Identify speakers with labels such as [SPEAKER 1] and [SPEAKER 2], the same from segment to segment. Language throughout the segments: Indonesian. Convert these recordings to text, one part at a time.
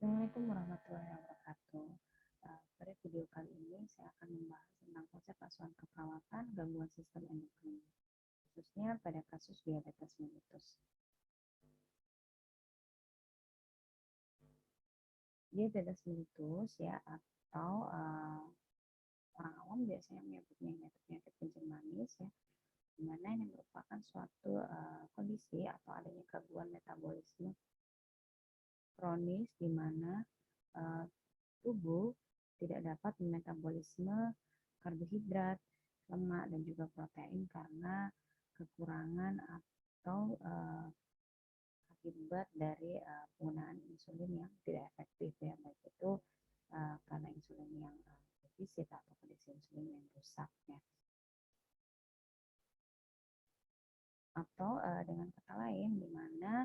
[SPEAKER 1] Assalamualaikum warahmatullahi wabarakatuh. Pada video kali ini saya akan membahas tentang konsep asuhan keperawatan gangguan sistem endokrin, khususnya pada kasus diabetes mellitus. Diabetes mellitus ya atau orang awam biasanya menyebutnya penyakit kencing manis ya, di mana ini merupakan suatu kondisi atau adanya gangguan metabolisme kronis di mana tubuh tidak dapat memetabolisme karbohidrat, lemak, dan juga protein karena kekurangan atau akibat dari penggunaan insulin yang tidak efektif ya, baik itu karena insulin yang defisit atau kondisi insulin yang rusak ya. Atau dengan kata lain, di mana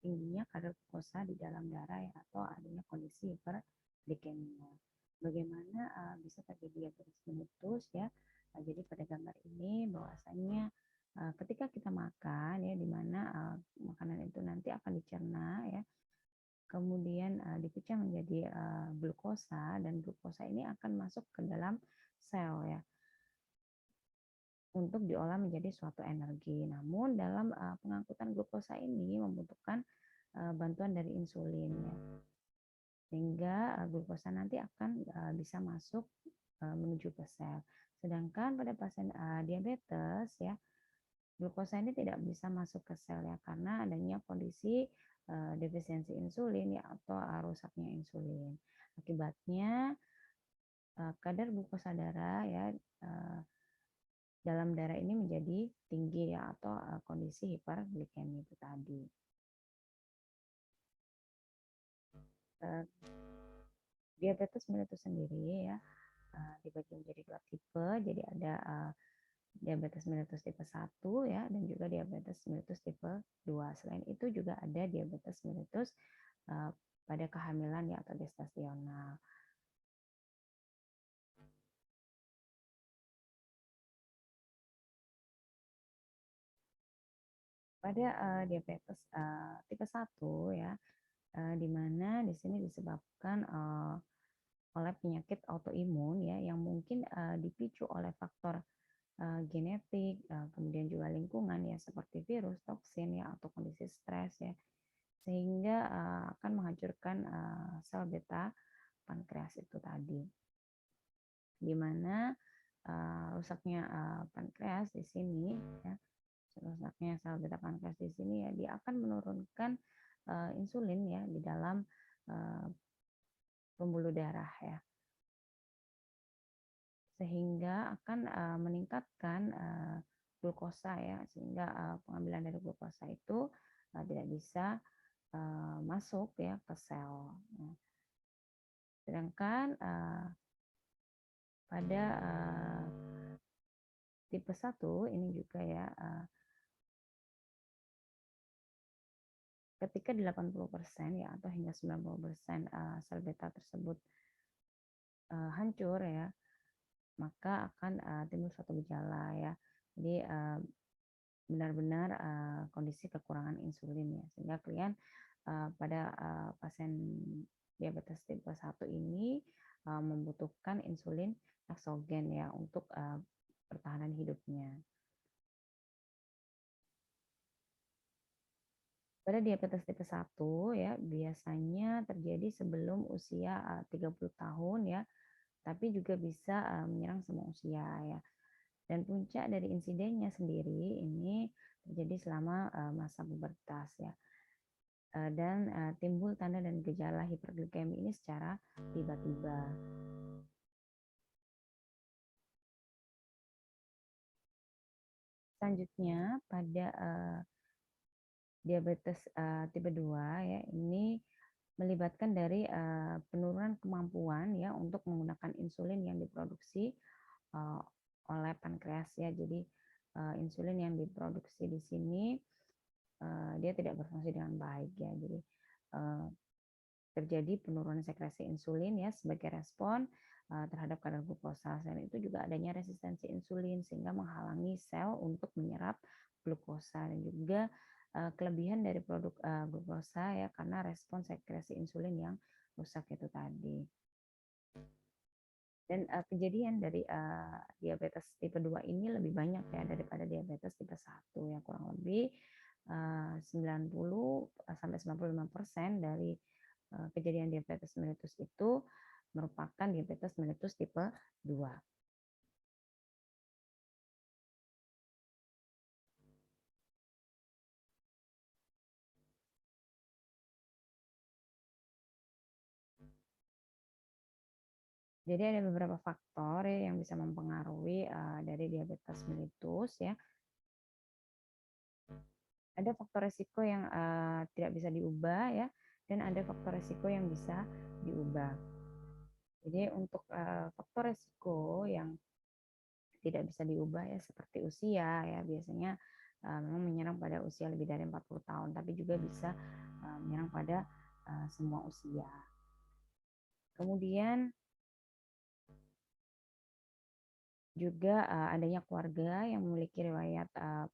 [SPEAKER 1] tingginya kadar glukosa di dalam darah ya, atau adanya kondisi hiperglikemia. Bagaimana bisa terjadi diabetes mellitus ya? Jadi pada gambar ini bahwasanya ketika kita makan ya, di mana makanan itu nanti akan dicerna ya, kemudian dipecah menjadi glukosa, dan glukosa ini akan masuk ke dalam sel ya, untuk diolah menjadi suatu energi. Namun dalam pengangkutan glukosa ini membutuhkan bantuan dari insulin ya, sehingga glukosa nanti akan bisa masuk menuju ke sel. Sedangkan pada pasien diabetes ya, glukosa ini tidak bisa masuk ke sel ya, karena adanya kondisi defisiensi insulin ya, atau rusaknya insulin. Akibatnya kadar glukosa darah ya dalam darah ini menjadi tinggi ya, atau kondisi hiperglikemia itu tadi. Diabetes mellitus sendiri ya dibagi menjadi dua tipe. Jadi ada diabetes mellitus tipe 1 ya, dan juga diabetes mellitus tipe 2. Selain itu juga ada diabetes mellitus pada kehamilan ya, atau gestasional. Pada diabetes tipe 1 ya, di mana di sini disebabkan oleh penyakit autoimun ya, yang mungkin dipicu oleh faktor genetik, kemudian juga lingkungan ya, seperti virus, toksin ya, atau kondisi stres ya, sehingga akan menghancurkan sel beta pankreas itu tadi, di mana rusaknya pankreas di sini ya, rusaknya sel beta pankreas di sini ya, dia akan menurunkan insulin ya di dalam pembuluh darah ya, sehingga akan meningkatkan glukosa ya, sehingga pengambilan dari glukosa itu tidak bisa masuk ya ke sel. Sedangkan pada tipe 1 ini juga ya, ketika 80% ya, atau hingga 90% sel beta tersebut hancur ya, maka akan timbul suatu gejala ya. Jadi benar-benar kondisi kekurangan insulin ya, sehingga klien pada pasien diabetes tipe 1 ini membutuhkan insulin eksogen ya, untuk pertahanan hidupnya. Pada diabetes tipe 1 ya, biasanya terjadi sebelum usia 30 tahun ya, tapi juga bisa menyerang semua usia ya. Dan puncak dari insidennya sendiri ini terjadi selama masa pubertas ya. Dan timbul tanda dan gejala hiperglikemi ini secara tiba-tiba. Selanjutnya pada diabetes tipe 2 ya, ini melibatkan dari penurunan kemampuan ya untuk menggunakan insulin yang diproduksi oleh pankreas ya. Jadi insulin yang diproduksi di sini dia tidak berfungsi dengan baik ya. Jadi terjadi penurunan sekresi insulin ya, sebagai respon terhadap kadar glukosa. Selain itu juga adanya resistensi insulin, sehingga menghalangi sel untuk menyerap glukosa, dan juga kelebihan dari produk glukosa ya, karena respon sekresi insulin yang rusak itu tadi. Dan kejadian dari diabetes tipe 2 ini lebih banyak ya daripada diabetes tipe 1 ya, kurang lebih 90 sampai 95% dari kejadian diabetes mellitus itu merupakan diabetes mellitus tipe 2. Jadi ada beberapa faktor ya yang bisa mempengaruhi dari diabetes mellitus ya. Ada faktor resiko yang tidak bisa diubah ya, dan ada faktor resiko yang bisa diubah. Jadi untuk faktor resiko yang tidak bisa diubah ya seperti usia ya, biasanya memang menyerang pada usia lebih dari 40 tahun, tapi juga bisa menyerang pada semua usia. Kemudian juga adanya keluarga yang memiliki riwayat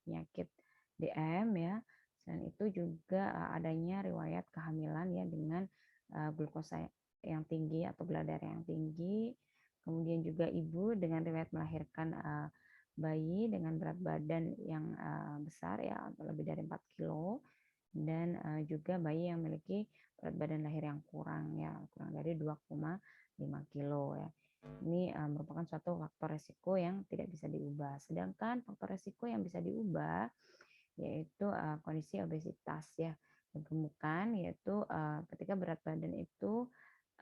[SPEAKER 1] penyakit DM ya. Selain itu juga adanya riwayat kehamilan ya dengan glukosa yang tinggi atau gula darah yang tinggi. Kemudian juga ibu dengan riwayat melahirkan bayi dengan berat badan yang besar ya, atau lebih dari 4 kilo. Dan juga bayi yang memiliki berat badan lahir yang kurang ya, kurang dari 2,5 kilo ya. Ini merupakan suatu faktor resiko yang tidak bisa diubah. Sedangkan faktor resiko yang bisa diubah yaitu kondisi obesitas ya, gemukkan, yaitu ketika berat badan itu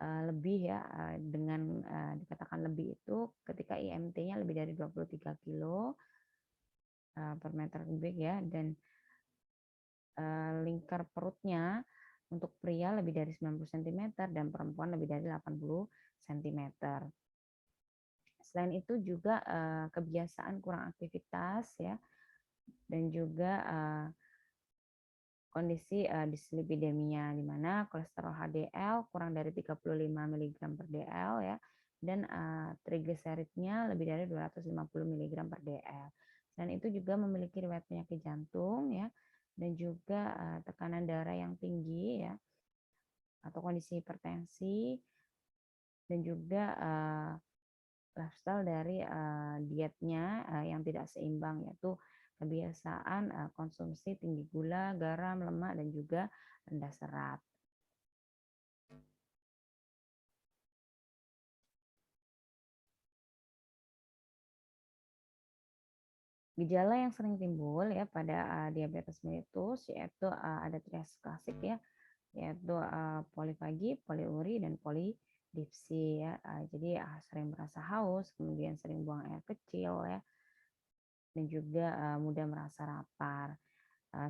[SPEAKER 1] lebih ya, dengan dikatakan lebih itu ketika IMT-nya lebih dari 23 kilo per meter kubik ya, dan lingkar perutnya untuk pria lebih dari 90 cm dan perempuan lebih dari 80 cm. Selain itu juga kebiasaan kurang aktivitas ya, dan juga kondisi dislipidemia di mana kolesterol HDL kurang dari 35 mg per dl ya, dan trigliseridnya lebih dari 250 mg per dl. Selain itu juga memiliki riwayat penyakit jantung ya, dan juga tekanan darah yang tinggi ya, atau kondisi hipertensi, dan juga lifestyle dari dietnya yang tidak seimbang, yaitu kebiasaan konsumsi tinggi gula, garam, lemak, dan juga rendah serat. Gejala yang sering timbul ya pada diabetes mellitus yaitu ada trias klasik ya, yaitu polifagi, poliuri, dan polidipsi ya. Jadi sering merasa haus, kemudian sering buang air kecil ya, dan juga mudah merasa lapar.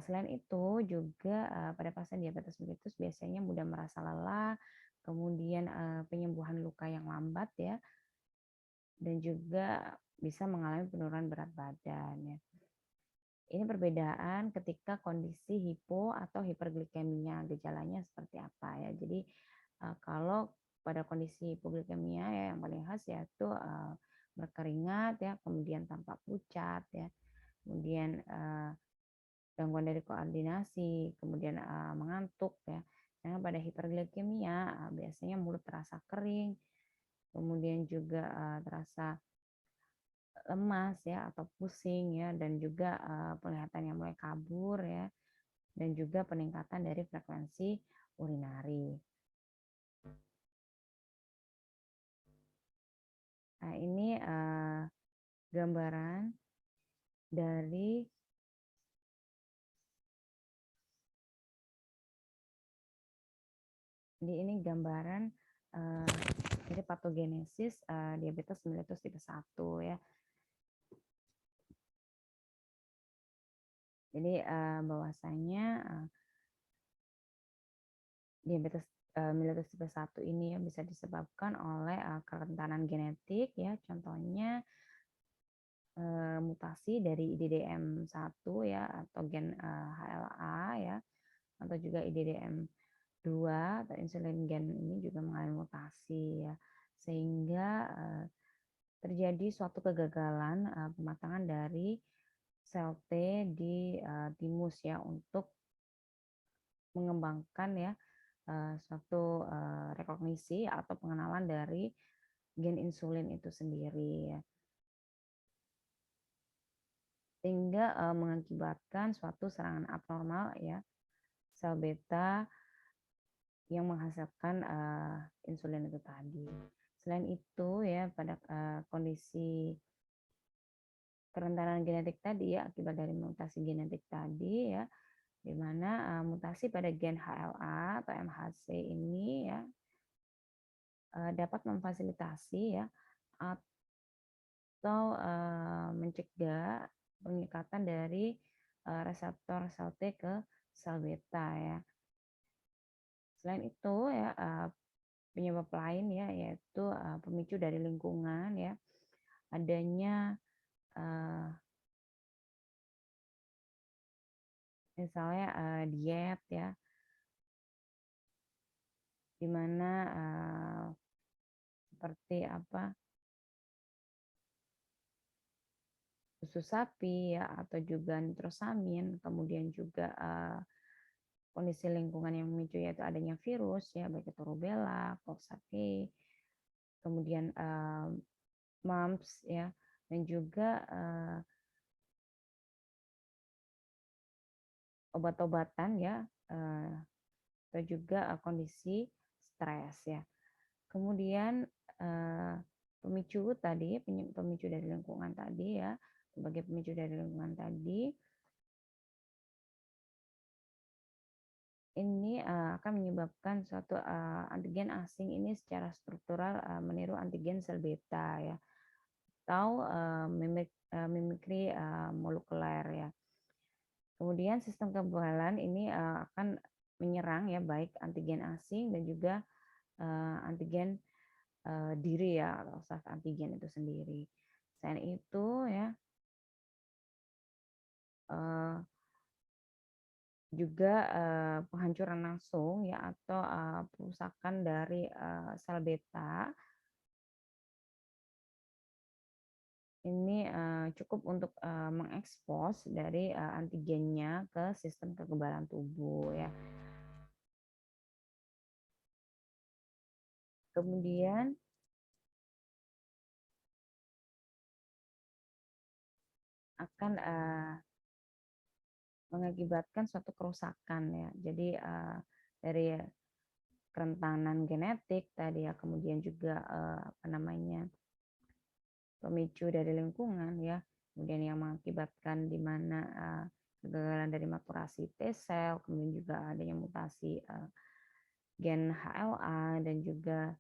[SPEAKER 1] Selain itu juga pada pasien diabetes mellitus biasanya mudah merasa lelah, kemudian penyembuhan luka yang lambat ya, dan juga bisa mengalami penurunan berat badan ya. Ini perbedaan ketika kondisi hipo atau hiperglikemia, gejalanya seperti apa ya. Jadi kalau pada kondisi hipoglikemia ya yang paling khas yaitu berkeringat ya, kemudian tampak pucat ya, kemudian gangguan dari koordinasi, kemudian mengantuk ya. Karena pada hiperglikemia biasanya mulut terasa kering, kemudian juga terasa lemas ya atau pusing ya, dan juga penglihatan yang mulai kabur ya, dan juga peningkatan dari frekuensi urinari. Nah, ini gambaran dari ini gambaran dari patogenesis diabetes mellitus tipe 1 ya. Jadi bahwasanya diabetes mellitus tipe 1 ini ya bisa disebabkan oleh kerentanan genetik ya, contohnya mutasi dari IDDM1 ya, atau gen HLA ya, atau juga IDDM2 atau insulin gen ini juga mengalami mutasi ya, sehingga terjadi suatu kegagalan pematangan dari sel T di timus ya untuk mengembangkan ya suatu rekognisi atau pengenalan dari gen insulin itu sendiri ya. Sehingga mengakibatkan suatu serangan abnormal ya sel beta yang menghasilkan insulin itu tadi. Selain itu ya pada kondisi kerentanan genetik tadi ya akibat dari mutasi genetik tadi ya di mana mutasi pada gen HLA atau MHC ini ya dapat memfasilitasi ya atau mencegah pengikatan dari reseptor sel T ke sel beta ya. Selain itu ya penyebab lain ya yaitu pemicu dari lingkungan ya adanya misalnya diet ya di mana seperti apa susu sapi ya atau juga nitrosamin, kemudian juga kondisi lingkungan yang memicu yaitu adanya virus ya baik itu rubella, Coxsackie, kemudian mumps ya dan juga obat-obatan ya atau juga kondisi stres ya. Kemudian pemicu tadi, pemicu dari lingkungan tadi ya, sebagai pemicu dari lingkungan tadi, ini akan menyebabkan suatu antigen asing ini secara struktural meniru antigen sel beta ya, atau mimikri molekuler ya. Kemudian sistem kekebalan ini akan menyerang ya baik antigen asing dan juga antigen diri ya atau self antigen itu sendiri. Selain itu ya juga penghancuran langsung ya atau perusakan dari sel beta ini cukup untuk mengekspos dari antigennya ke sistem kekebalan tubuh ya. Kemudian akan mengakibatkan suatu kerusakan ya. Jadi dari kerentanan genetik tadi ya, kemudian juga apa namanya pemicu dari lingkungan ya, kemudian yang mengakibatkan di mana kegagalan dari maturasi T sel, kemudian juga adanya mutasi gen HLA dan juga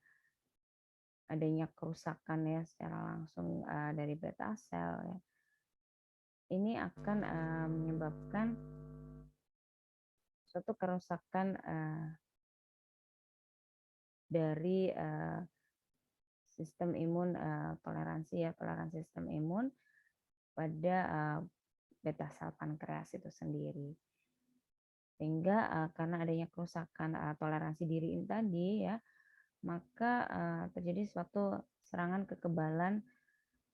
[SPEAKER 1] adanya kerusakan ya secara langsung dari beta sel ya. Ini akan menyebabkan suatu kerusakan dari sistem imun toleransi ya, toleransi sistem imun pada beta sel pankreas itu sendiri. Sehingga karena adanya kerusakan toleransi diri ini tadi ya, maka terjadi suatu serangan kekebalan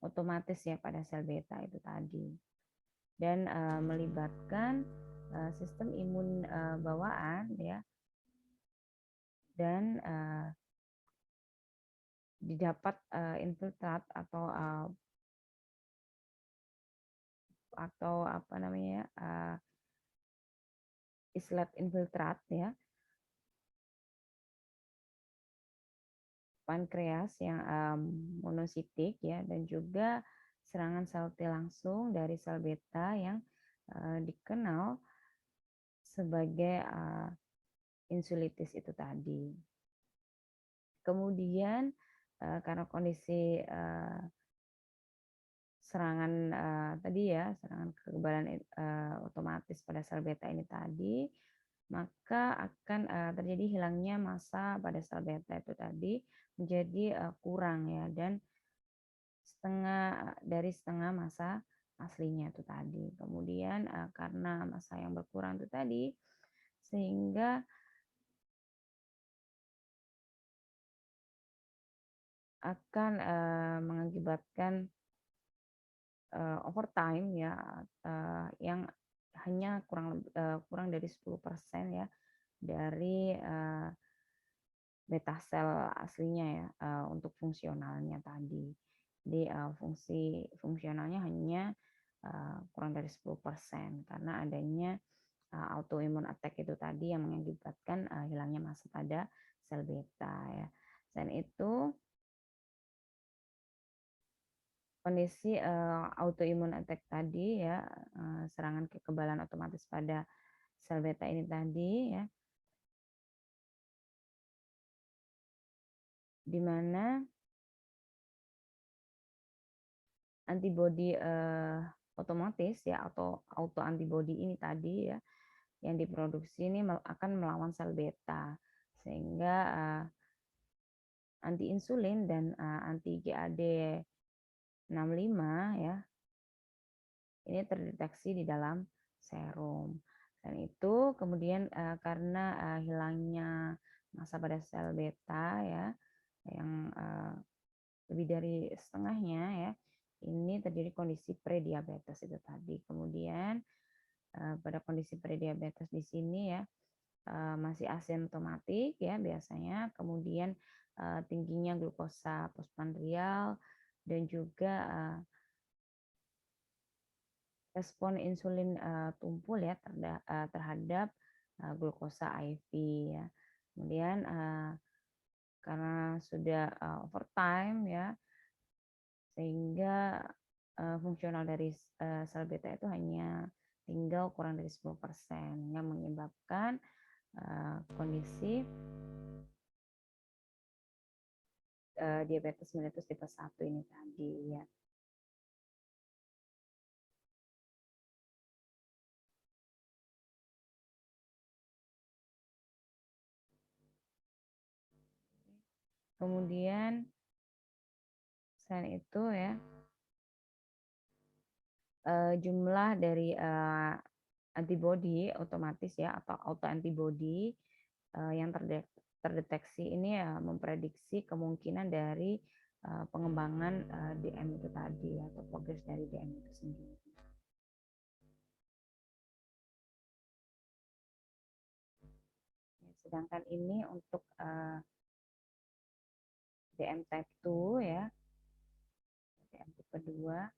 [SPEAKER 1] otomatis ya pada sel beta itu tadi. Dan melibatkan sistem imun bawaan ya dan didapat infiltrat atau apa namanya islet infiltrat ya pankreas yang monositik ya dan juga serangan sel T langsung dari sel beta yang dikenal sebagai insulitis itu tadi. Kemudian karena kondisi serangan tadi ya, serangan kekebalan otomatis pada sel beta ini tadi, maka akan terjadi hilangnya massa pada sel beta itu tadi menjadi kurang ya dan setengah massa aslinya itu tadi. Kemudian karena massa yang berkurang itu tadi sehingga akan mengakibatkan overtime ya yang hanya kurang dari 10% ya dari beta sel aslinya ya, untuk fungsionalnya tadi. Jadi fungsi fungsionalnya hanya kurang dari 10% karena adanya autoimmune attack itu tadi yang mengakibatkan hilangnya massa pada sel beta ya. Selain itu kondisi autoimmune attack tadi ya, serangan kekebalan otomatis pada sel beta ini tadi ya, di mana antibodi otomatis ya atau autoantibodi ini tadi ya yang diproduksi ini akan melawan sel beta sehingga anti insulin dan anti GAD65 ya ini terdeteksi di dalam serum. Dan itu kemudian karena hilangnya massa pada sel beta ya yang lebih dari setengahnya ya, ini terjadi kondisi prediabetes itu tadi. Kemudian pada kondisi prediabetes di sini ya masih asimptomatik ya biasanya, kemudian tingginya glukosa postprandial dan juga respon insulin tumpul ya terhadap glukosa IV ya. Kemudian karena sudah overtime ya sehingga fungsional dari sel beta itu hanya tinggal kurang dari 10% yang menyebabkan kondisi diabetes mellitus tipe 1 ini tadi ya. Kemudian selain itu ya jumlah dari antibodi otomatis ya atau autoantibodi yang terdeteksi ini ya memprediksi kemungkinan dari pengembangan DM itu tadi atau progres dari DM itu sendiri. Sedangkan ini untuk DM type 2 ya, DM tipe 2.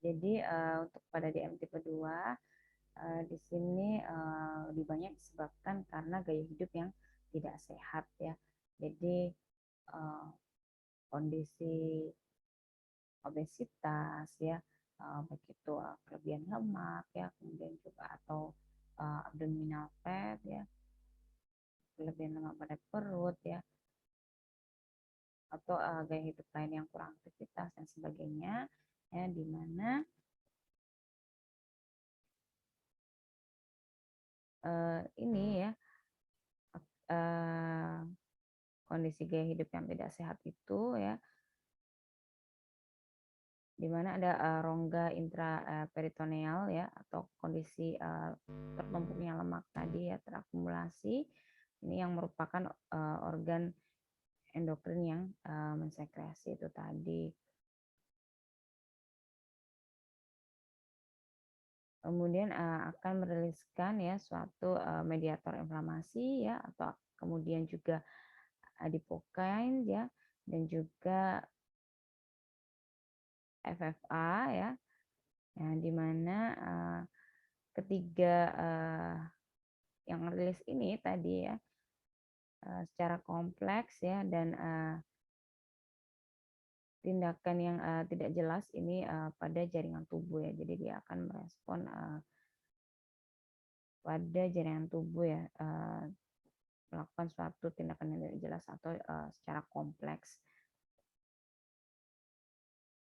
[SPEAKER 1] Jadi untuk pada DM tipe 2 di sini lebih banyak disebabkan karena gaya hidup yang tidak sehat ya. Jadi kondisi obesitas ya, baik itu kelebihan lemak ya, kemudian juga atau abdominal fat ya, kelebihan lemak pada perut ya, atau gaya hidup lain yang kurang aktivitas dan sebagainya ya, di mana ini ya kondisi gaya hidup yang tidak sehat itu ya, di mana ada rongga intraperitoneal ya atau kondisi tertumpuknya lemak tadi ya terakumulasi. Ini yang merupakan organ endokrin yang mensekresi itu tadi. Kemudian akan meriliskan ya suatu mediator inflamasi ya atau kemudian juga adipokine ya dan juga FFA ya. Nah, di mana ketiga yang rilis ini tadi ya secara kompleks ya dan tindakan yang tidak jelas ini pada jaringan tubuh ya. Jadi dia akan merespon pada jaringan tubuh ya melakukan suatu tindakan yang tidak jelas atau secara kompleks.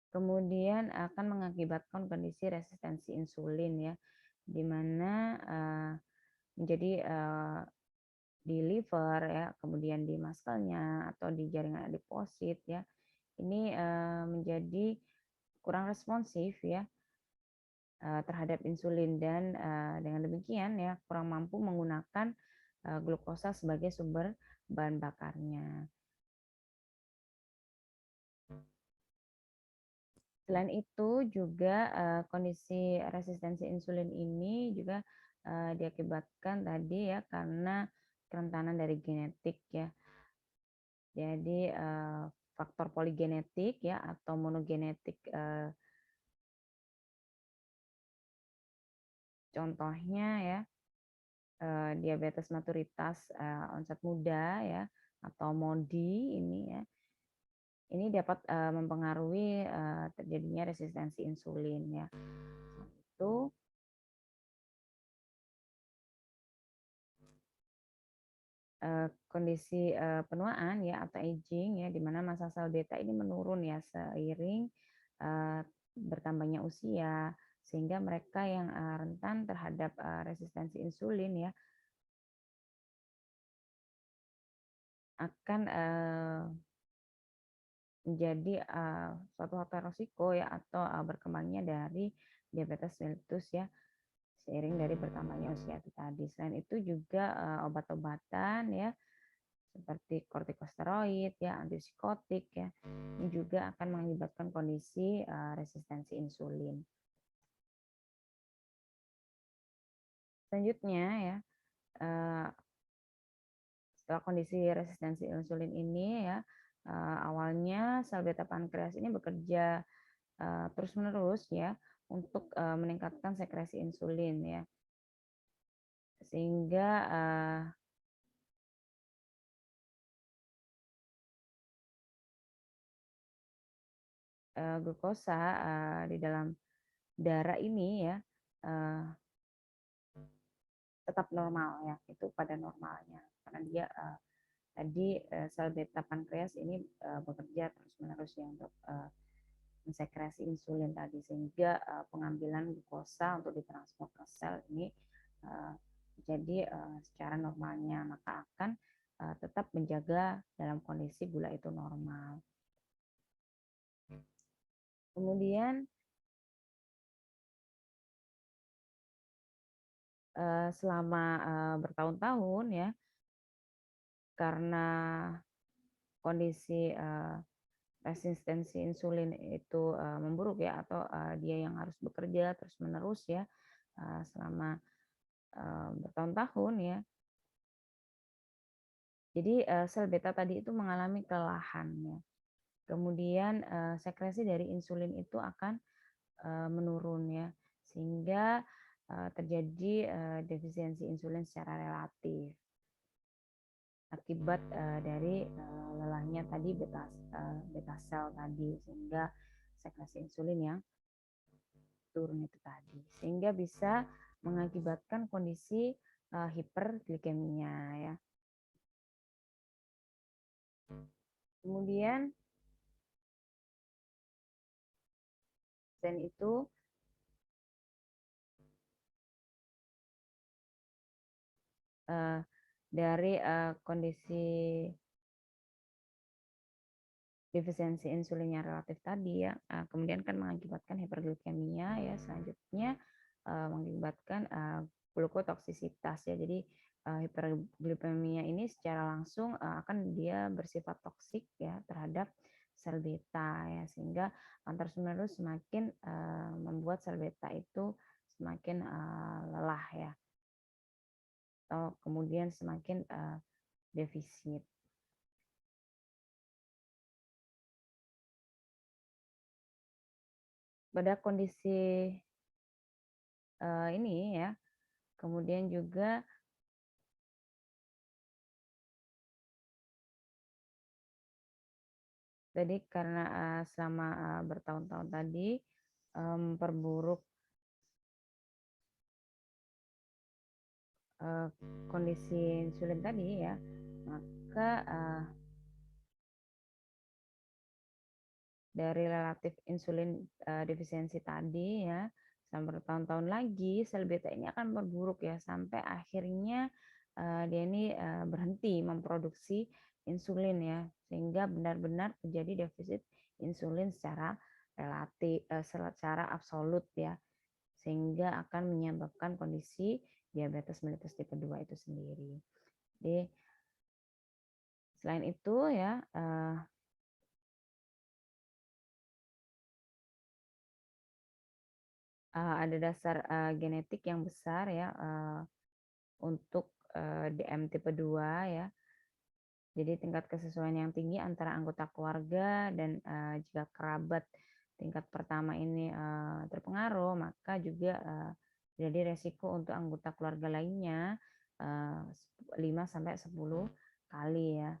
[SPEAKER 1] Kemudian akan mengakibatkan kondisi resistensi insulin ya, di mana menjadi di liver ya, kemudian di muscle-nya atau di jaringan adiposit ya, ini menjadi kurang responsif ya terhadap insulin dan dengan demikian ya kurang mampu menggunakan glukosa sebagai sumber bahan bakarnya. Selain itu juga kondisi resistensi insulin ini juga diakibatkan tadi ya karena kerentanan dari genetik ya. Jadi faktor poligenetik ya atau monogenetik, contohnya ya diabetes maturitas onset muda ya atau MODY ini ya. Ini dapat mempengaruhi terjadinya resistensi insulin ya. Itu kondisi penuaan ya atau aging ya, di mana massa sel beta ini menurun ya seiring bertambahnya usia, sehingga mereka yang rentan terhadap resistensi insulin ya akan menjadi suatu faktor risiko ya atau berkembangnya dari diabetes mellitus ya seiring dari bertambahnya usia itu tadi. Selain itu juga obat-obatan ya seperti kortikosteroid ya, antipsikotik ya, ini juga akan mengakibatkan kondisi resistensi insulin. Selanjutnya ya, setelah kondisi resistensi insulin ini ya, awalnya sel beta pankreas ini bekerja terus-menerus ya untuk meningkatkan sekresi insulin ya, sehingga glukosa di dalam darah ini ya tetap normal ya, itu pada normalnya karena dia tadi sel beta pankreas ini bekerja terus-menerus ya untuk mensekresi insulin tadi, sehingga pengambilan glukosa untuk ditransfer ke sel ini jadi secara normalnya, maka akan tetap menjaga dalam kondisi gula itu normal. Kemudian selama bertahun-tahun ya, karena kondisi resistensi insulin itu memburuk ya, atau dia yang harus bekerja terus-menerus ya selama bertahun-tahun ya. Jadi sel beta tadi itu mengalami kelelahan ya. Kemudian sekresi dari insulin itu akan menurun ya, sehingga terjadi defisiensi insulin secara relatif akibat dari lelahnya tadi beta sel tadi, sehingga sekresi insulin yang turun itu tadi, sehingga bisa mengakibatkan kondisi hiperglikemia ya. Kemudian selain itu dari kondisi defisiensi insulin yang relatif tadi ya, kemudian kan mengakibatkan hiperglikemia ya, selanjutnya mengakibatkan glukotoksisitas ya. Jadi hiperglikemia ini secara langsung akan dia bersifat toksik ya terhadap sel beta ya, sehingga terus-menerus semakin membuat sel beta itu semakin lelah ya, atau kemudian semakin defisit. Pada kondisi ini ya, kemudian juga tadi karena selama bertahun-tahun tadi memperburuk kondisi insulin tadi ya, maka dari relatif insulin defisiensi tadi ya, selama bertahun-tahun lagi sel beta ini akan memperburuk ya, sampai akhirnya dia ini berhenti memproduksi insulin ya, sehingga benar-benar terjadi defisit insulin secara relatif, secara absolut ya, sehingga akan menyebabkan kondisi diabetes mellitus tipe 2 itu sendiri. Jadi selain itu ya, ada dasar genetik yang besar ya untuk DM tipe 2 ya. Jadi tingkat kesesuaian yang tinggi antara anggota keluarga dan jika kerabat tingkat pertama ini terpengaruh, maka juga jadi resiko untuk anggota keluarga lainnya 5 sampai 10 kali ya.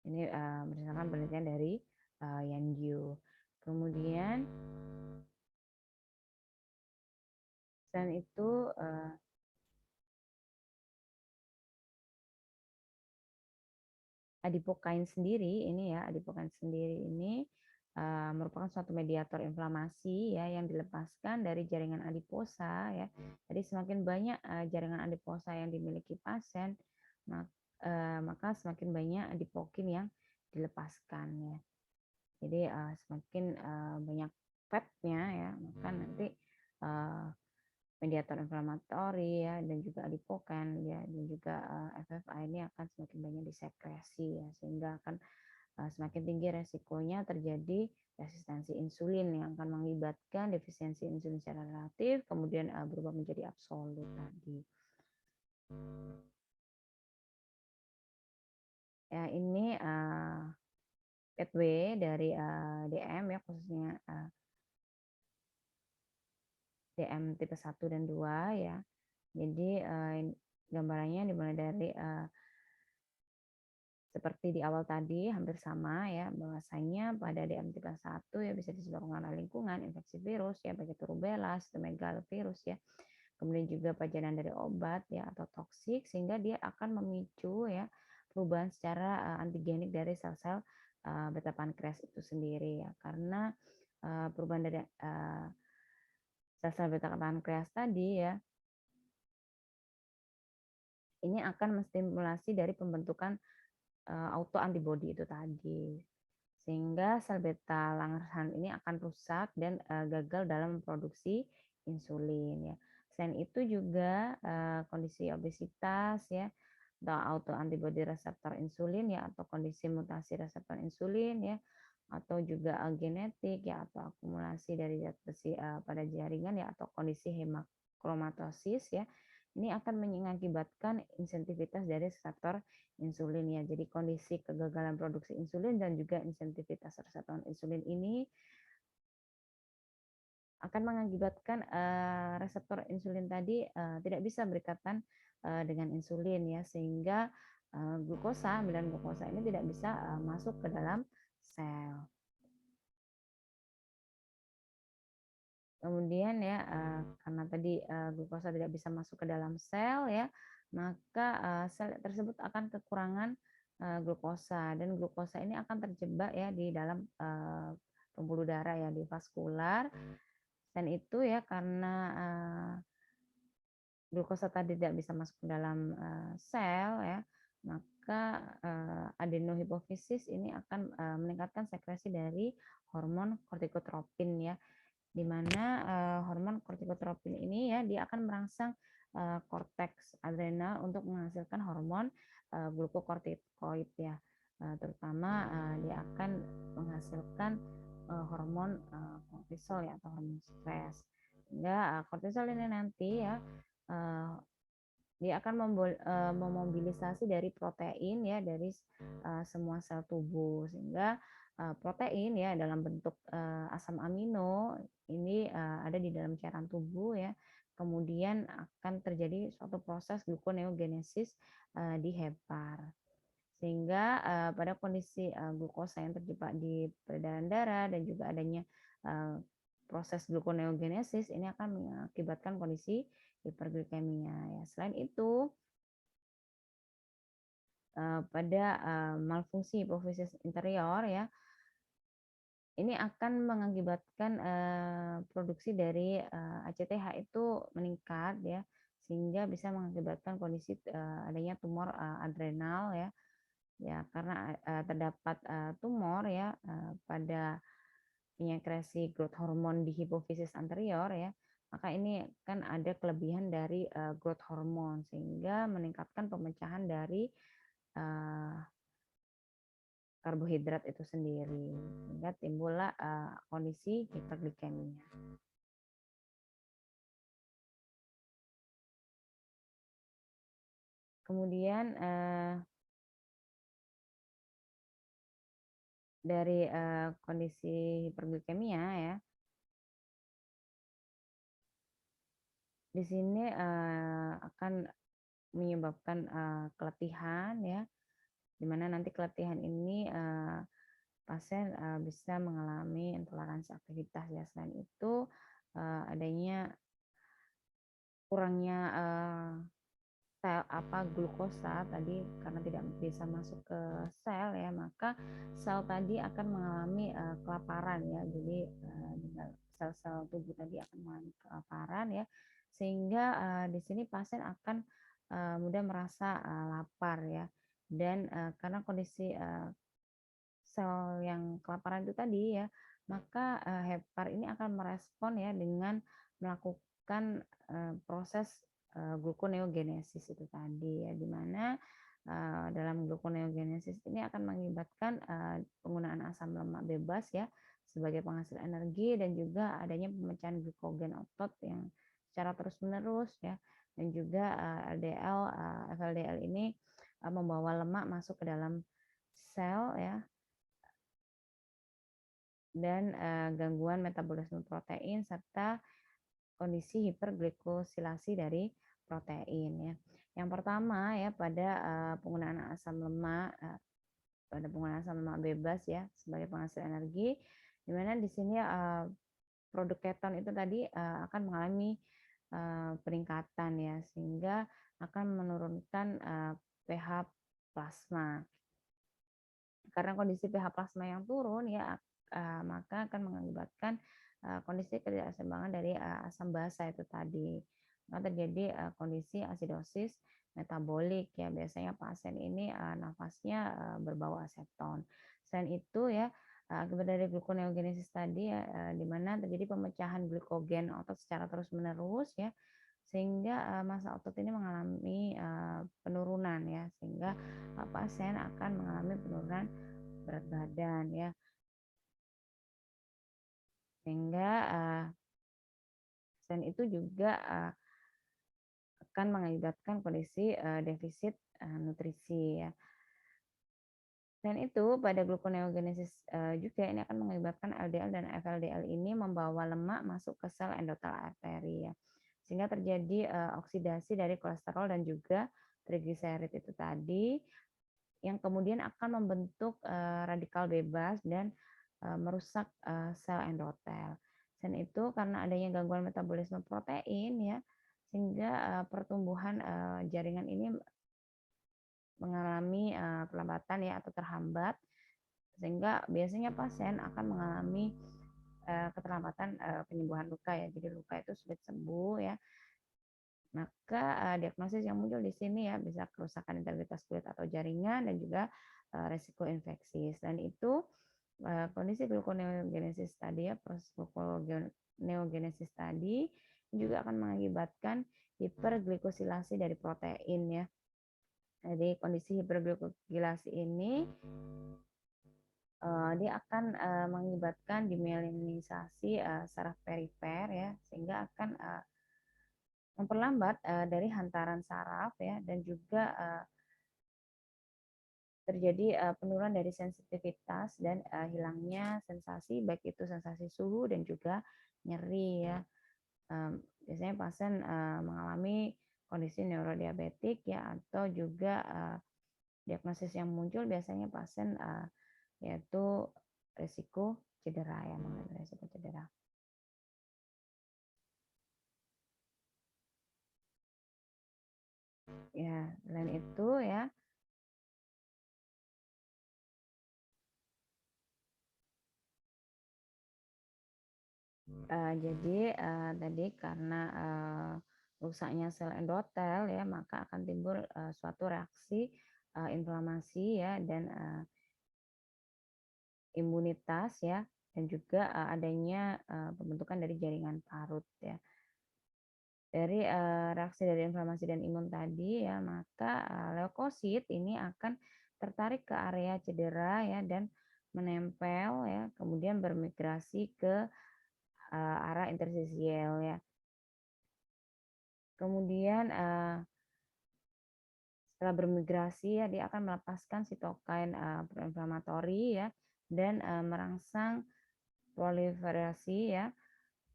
[SPEAKER 1] Ini berdasarkan penelitian dari Yanju. Kemudian selain itu adipokain sendiri ini ya, adipokain sendiri ini merupakan suatu mediator inflamasi ya yang dilepaskan dari jaringan adiposa ya. Jadi semakin banyak jaringan adiposa yang dimiliki pasien, maka semakin banyak adipokin yang dilepaskan ya. Jadi semakin banyak fatnya ya, maka nanti mediator inflamatori ya dan juga adipokan ya dan juga FFA ini akan semakin banyak disekresi ya sehingga akan semakin tinggi resikonya terjadi resistensi insulin yang akan mengakibatkan defisiensi insulin secara relatif kemudian berubah menjadi absolut tadi. Ya ini pathway dari DM ya khususnya DM tipe 1 dan 2 ya. Jadi gambarannya dimulai dari seperti di awal tadi hampir sama ya bahwasanya pada DM tipe 1 ya bisa disebabkan oleh lingkungan, infeksi virus ya baik itu rubella, cytomegalovirus ya. Kemudian juga pajanan dari obat ya atau toksik sehingga dia akan memicu ya perubahan secara antigenik dari sel-sel beta pankreas itu sendiri ya. Karena perubahan dari sel-sel beta pankreas tadi ya ini akan menstimulasi dari pembentukan autoantibody itu tadi. Sehingga sel beta Langerhans ini akan rusak dan gagal dalam memproduksi insulin ya. Selain itu juga kondisi obesitas ya atau autoantibody reseptor insulin ya atau kondisi mutasi reseptor insulin ya atau juga genetik ya atau akumulasi dari zat besi pada jaringan ya atau kondisi hemakromatosis ya ini akan mengakibatkan insentivitas dari reseptor insulin ya. Jadi kondisi kegagalan produksi insulin dan juga insentivitas reseptor insulin ini akan mengakibatkan reseptor insulin tadi tidak bisa berikatan dengan insulin ya sehingga glukosa, ambilan glukosa ini tidak bisa masuk ke dalam sel. Kemudian ya karena tadi glukosa tidak bisa masuk ke dalam sel ya, maka sel tersebut akan kekurangan glukosa dan glukosa ini akan terjebak ya di dalam pembuluh darah ya di vaskular. Dan itu ya karena glukosa tadi tidak bisa masuk ke dalam sel ya, maka adenohipofisis ini akan meningkatkan sekresi dari hormon kortikotropin ya di mana hormon kortikotropin ini ya dia akan merangsang korteks adrenal untuk menghasilkan hormon glukokortikoid ya. Terutama dia akan menghasilkan hormon kortisol ya atau hormon stres. Sehingga kortisol ini nanti ya dia akan memobilisasi dari protein ya dari semua sel tubuh sehingga protein ya dalam bentuk asam amino ini ada di dalam cairan tubuh ya. Kemudian akan terjadi suatu proses gluconeogenesis di hepar. Sehingga pada kondisi glukosa yang terjebak di peredaran darah dan juga adanya proses gluconeogenesis ini akan mengakibatkan kondisi hiperglikemia ya. Selain itu pada malfungsi hipofisis interior ya ini akan mengakibatkan produksi dari ACTH itu meningkat ya sehingga bisa mengakibatkan kondisi adanya tumor adrenal ya ya karena terdapat tumor ya pada penyekresi growth hormone di hipofisis anterior ya maka ini kan ada kelebihan dari growth hormone sehingga meningkatkan pemecahan dari karbohidrat itu sendiri sehingga timbullah kondisi hiperglikemia. Kemudian dari kondisi hiperglikemia ya, di sini akan menyebabkan keletihan ya, di mana nanti keletihan ini pasien bisa mengalami intoleransi aktivitas ya. Selain itu adanya kurangnya sel glukosa tadi karena tidak bisa masuk ke sel ya, maka sel tadi akan mengalami kelaparan ya. Jadi sel-sel tubuh tadi akan mengalami kelaparan ya, sehingga di sini pasien akan mudah merasa lapar ya. Dan karena kondisi sel yang kelaparan itu tadi ya, maka hepar ini akan merespon ya dengan melakukan proses gluconeogenesis itu tadi ya, di mana dalam gluconeogenesis ini akan mengakibatkan penggunaan asam lemak bebas ya sebagai penghasil energi, dan juga adanya pemecahan glikogen otot yang secara terus-menerus ya, dan juga LDL, FLDL ini membawa lemak masuk ke dalam sel ya, dan gangguan metabolisme protein serta kondisi hiperglikosilasi dari protein ya. Yang pertama ya, pada penggunaan asam lemak bebas ya sebagai penghasil energi, di mana di sini produk keton itu tadi akan mengalami peningkatan ya, sehingga akan menurunkan pH plasma. Karena kondisi pH plasma yang turun ya, maka akan mengakibatkan kondisi ketidakseimbangan dari asam basa itu tadi. Maka terjadi kondisi asidosis metabolik ya. Biasanya pasien ini nafasnya berbau aseton. Selain itu ya, akibat dari gluconeogenesis tadi ya, di mana terjadi pemecahan glikogen otot secara terus-menerus ya, sehingga massa otot ini mengalami penurunan ya, sehingga pasien akan mengalami penurunan berat badan ya, sehingga selain itu juga akan mengakibatkan kondisi defisit nutrisi ya. Dan itu pada gluconeogenesis juga ini akan mengakibatkan LDL dan FLDL ini membawa lemak masuk ke sel endotel arteri ya, sehingga terjadi oksidasi dari kolesterol dan juga trigliserid itu tadi, yang kemudian akan membentuk radikal bebas dan merusak sel endotel. Selain itu karena adanya gangguan metabolisme protein ya, sehingga pertumbuhan jaringan ini mengalami perlambatan ya atau terhambat, sehingga biasanya pasien akan mengalami keterlambatan penyembuhan luka ya. Jadi luka itu sulit sembuh ya. Maka diagnosis yang muncul di sini ya bisa kerusakan integritas kulit atau jaringan, dan juga resiko infeksi. Selain itu kondisi gluconeogenesis tadi ya, proses gluconeogenesis tadi juga akan mengakibatkan hiperglikosilasi dari protein ya. Jadi kondisi hiperglikosilasi ini dia akan mengakibatkan demyelinisasi saraf perifer ya, sehingga akan memperlambat dari hantaran saraf ya, dan juga terjadi penurunan dari sensitivitas dan hilangnya sensasi, baik itu sensasi suhu dan juga nyeri ya. Biasanya pasien mengalami kondisi neurodiabetik ya, atau juga diagnosis yang muncul biasanya pasien yaitu risiko cedera ya, mengalami risiko cedera. Ya, selain itu ya, jadi tadi karena rusaknya sel endotel ya, maka akan timbul suatu reaksi inflamasi ya, dan imunitas ya, dan juga adanya pembentukan dari jaringan parut ya. Dari reaksi dari inflamasi dan imun tadi ya, maka leukosit ini akan tertarik ke area cedera ya, dan menempel ya, kemudian bermigrasi ke arah interstisial ya. Kemudian setelah bermigrasi ya dia akan melepaskan sitokain proinflamatori ya dan merangsang proliferasi ya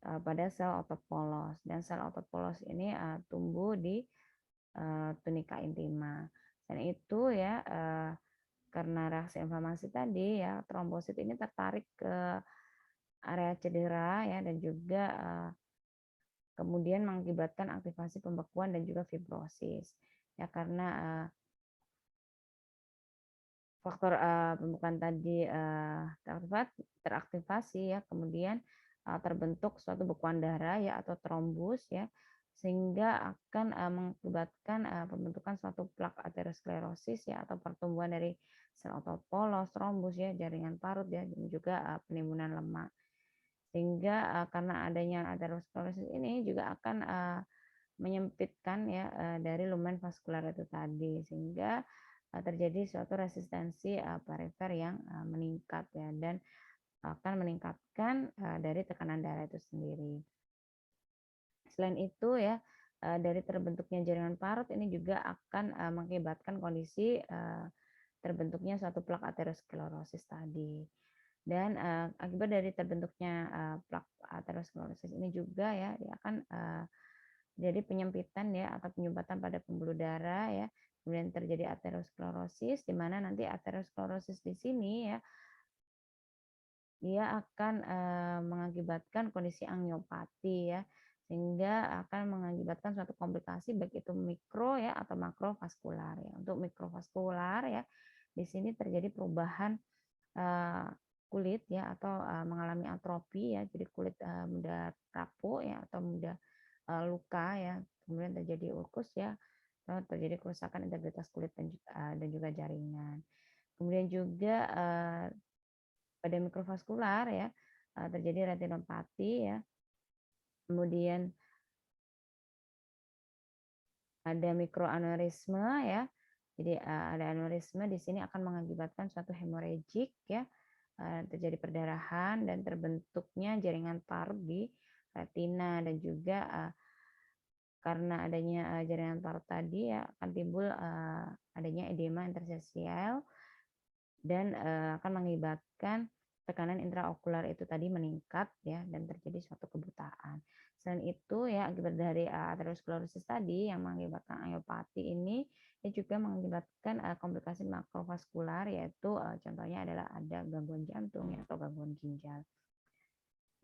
[SPEAKER 1] pada sel otot polos, dan sel otot polos ini tumbuh di tunika intima. Selain itu ya karena reaksi inflamasi tadi ya trombosit ini tertarik ke area cedera ya dan juga kemudian mengakibatkan aktivasi pembekuan dan juga fibrosis. Ya karena faktor pembekuan tadi teraktivasi ya, kemudian terbentuk suatu bekuan darah ya atau trombus ya, sehingga akan mengakibatkan pembentukan suatu plak aterosklerosis ya atau pertumbuhan dari sel otot polos, trombus ya, jaringan parut ya, dan juga penimbunan lemak. Sehingga karena adanya aterosklerosis ini juga akan menyempitkan ya dari lumen vaskular itu tadi, sehingga terjadi suatu resistensi perifer yang meningkat ya, dan akan meningkatkan dari tekanan darah itu sendiri. Selain itu ya dari terbentuknya jaringan parut ini juga akan mengakibatkan kondisi terbentuknya suatu plak aterosklerosis tadi. Dan akibat dari terbentuknya plak aterosklerosis ini juga ya dia akan jadi penyempitan ya atau penyumbatan pada pembuluh darah ya. Kemudian terjadi aterosklerosis di mana nanti aterosklerosis di sini ya dia akan mengakibatkan kondisi angiopati ya, sehingga akan mengakibatkan suatu komplikasi baik itu mikro ya atau makrovaskular ya. Untuk mikrovaskular ya di sini terjadi perubahan kulit ya atau mengalami atrofi ya, jadi kulit mudah rapuh ya atau mudah luka ya, kemudian terjadi ulkus ya, atau terjadi kerusakan integritas kulit dan juga jaringan. Kemudian juga pada mikrovaskular ya terjadi retinopati ya, kemudian ada mikroaneurisme ya. Jadi ada aneurisme di sini akan mengakibatkan suatu hemoragik ya, terjadi perdarahan dan terbentuknya jaringan parut di retina, dan juga karena adanya jaringan parut tadi ya akan timbul adanya edema interstisial dan akan mengakibatkan tekanan intraokular itu tadi meningkat ya dan terjadi suatu kebutaan. Selain itu ya akibat dari aterosklerosis tadi yang mengakibatkan angiopati ini ya juga mengakibatkan komplikasi makrovaskular, yaitu contohnya adalah ada gangguan jantung ya, atau gangguan ginjal.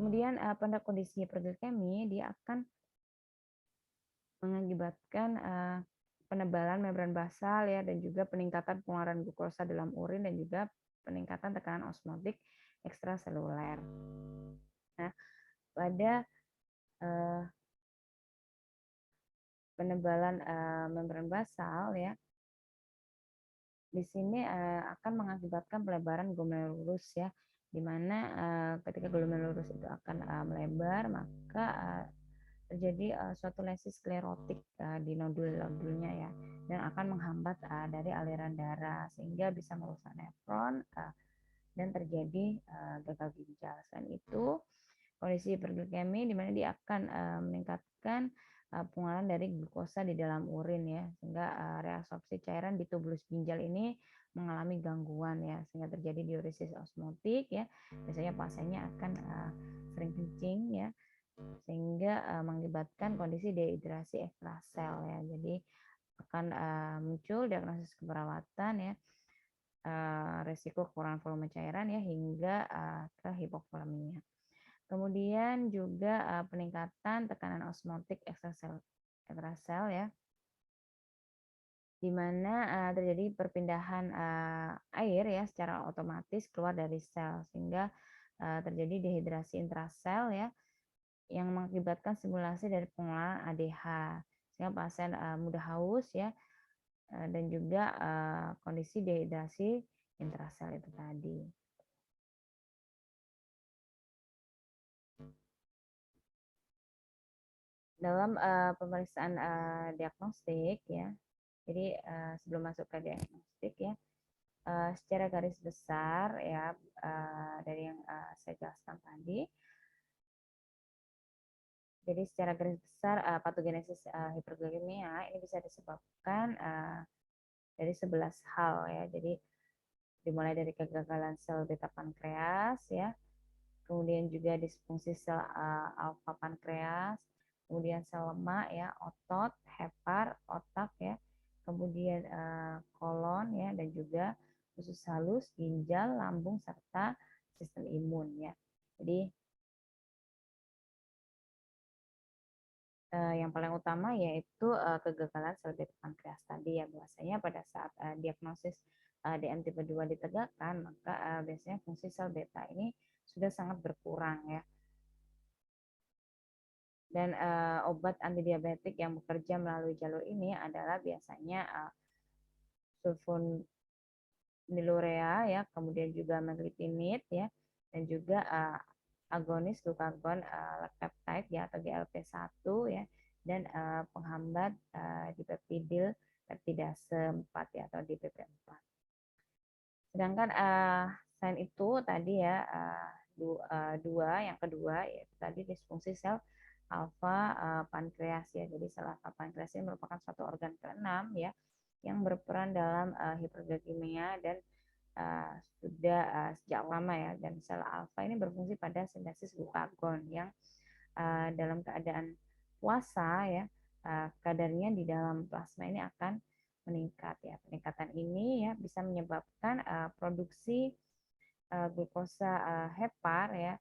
[SPEAKER 1] Kemudian pada kondisi hiperglikemi dia akan mengakibatkan penebalan membran basal ya dan juga peningkatan pengeluaran glukosa dalam urin dan juga peningkatan tekanan osmotik ekstraseluler. Nah, pada penebalan membran basal ya di sini akan mengakibatkan pelebaran glomerulus ya, di mana ketika glomerulus itu akan melebar maka terjadi suatu lesi sklerotik di nodul-nodulnya ya, dan akan menghambat dari aliran darah sehingga bisa merusak nefron dan terjadi gagal ginjal. Selain itu kondisi hiperglikemi di mana dia akan meningkatkan pengeluaran dari glukosa di dalam urin ya, sehingga reabsorpsi cairan di tubulus ginjal ini mengalami gangguan ya, sehingga terjadi diuresis osmotik ya. Biasanya pasiennya akan sering kencing ya, sehingga mengakibatkan kondisi dehidrasi ekstrasel ya. Jadi akan muncul diagnosis keperawatan ya, resiko kekurangan volume cairan ya hingga ke hipovolemia. Kemudian juga peningkatan tekanan osmotik ekstrasel ya, di mana terjadi perpindahan air ya secara otomatis keluar dari sel, sehingga terjadi dehidrasi intrasel ya yang mengakibatkan stimulasi dari pengeluaran ADH, sehingga pasien mudah haus ya dan juga kondisi dehidrasi intrasel itu tadi. Dalam pemeriksaan diagnostik ya, jadi sebelum masuk ke diagnostik ya, secara garis besar ya dari yang saya jelaskan tadi. Jadi secara garis besar patogenesis hiperglikemia ini bisa disebabkan dari 11 hal ya. Jadi dimulai dari kegagalan sel beta pankreas ya, kemudian juga disfungsi sel alfa pankreas, kemudian sel lemak ya, otot, hepar, otak ya, kemudian kolon ya, dan juga usus halus, ginjal, lambung, serta sistem imun ya. Jadi yang paling utama yaitu kegagalan sel beta pankreas tadi ya, bahwasanya pada saat diagnosis DM tipe 2 ditegakkan, maka biasanya fungsi sel beta ini sudah sangat berkurang ya. Dan obat antidiabetik yang bekerja melalui jalur ini adalah biasanya sulfonylurea ya, kemudian juga meglitinib ya, dan juga agonis glukagon peptide ya, atau GLP-1 ya, dan penghambat dipeptidil peptidase 4 ya, atau DPP4. Sedangkan selain itu tadi ya, yang kedua yaitu tadi disfungsi sel alfa pankreas ya. Jadi sel alfa pankreas ini merupakan suatu organ keenam ya, yang berperan dalam hiperglikemia dan sudah sejak lama ya. Dan sel alfa ini berfungsi pada sintesis glukagon yang dalam keadaan puasa ya, kadarnya di dalam plasma ini akan meningkat ya. Peningkatan ini ya bisa menyebabkan produksi glukosa hepar ya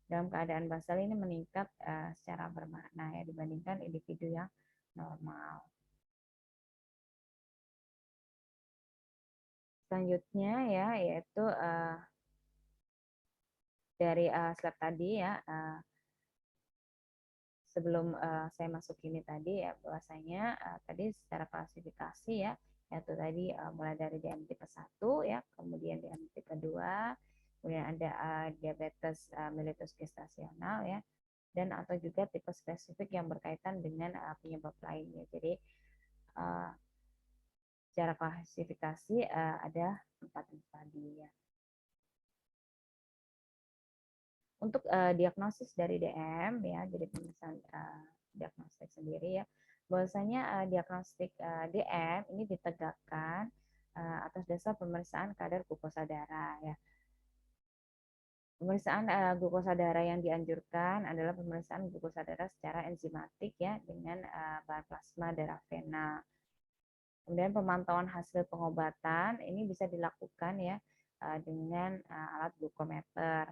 [SPEAKER 1] dalam keadaan basal ini meningkat secara bermakna ya dibandingkan individu yang normal. Selanjutnya ya yaitu dari slide tadi ya, sebelum saya masuk ini tadi ya, bahwasanya tadi secara klasifikasi ya, yaitu tadi mulai dari DM tipe 1 ya, kemudian DM tipe 2, kemudian ada diabetes mellitus gestasional ya, dan atau juga tipe spesifik yang berkaitan dengan penyebab lainnya. Jadi secara klasifikasi ada 4 tadi ya. Untuk diagnosis dari DM ya, jadi pemeriksaan diagnostik sendiri ya, bahwasanya diagnostik DM ini ditegakkan atas dasar pemeriksaan kadar glukosa darah ya. Pemeriksaan glukosa darah yang dianjurkan adalah pemeriksaan glukosa darah secara enzimatik ya, dengan bahan plasma darah vena. Kemudian pemantauan hasil pengobatan ini bisa dilakukan ya dengan alat glukometer.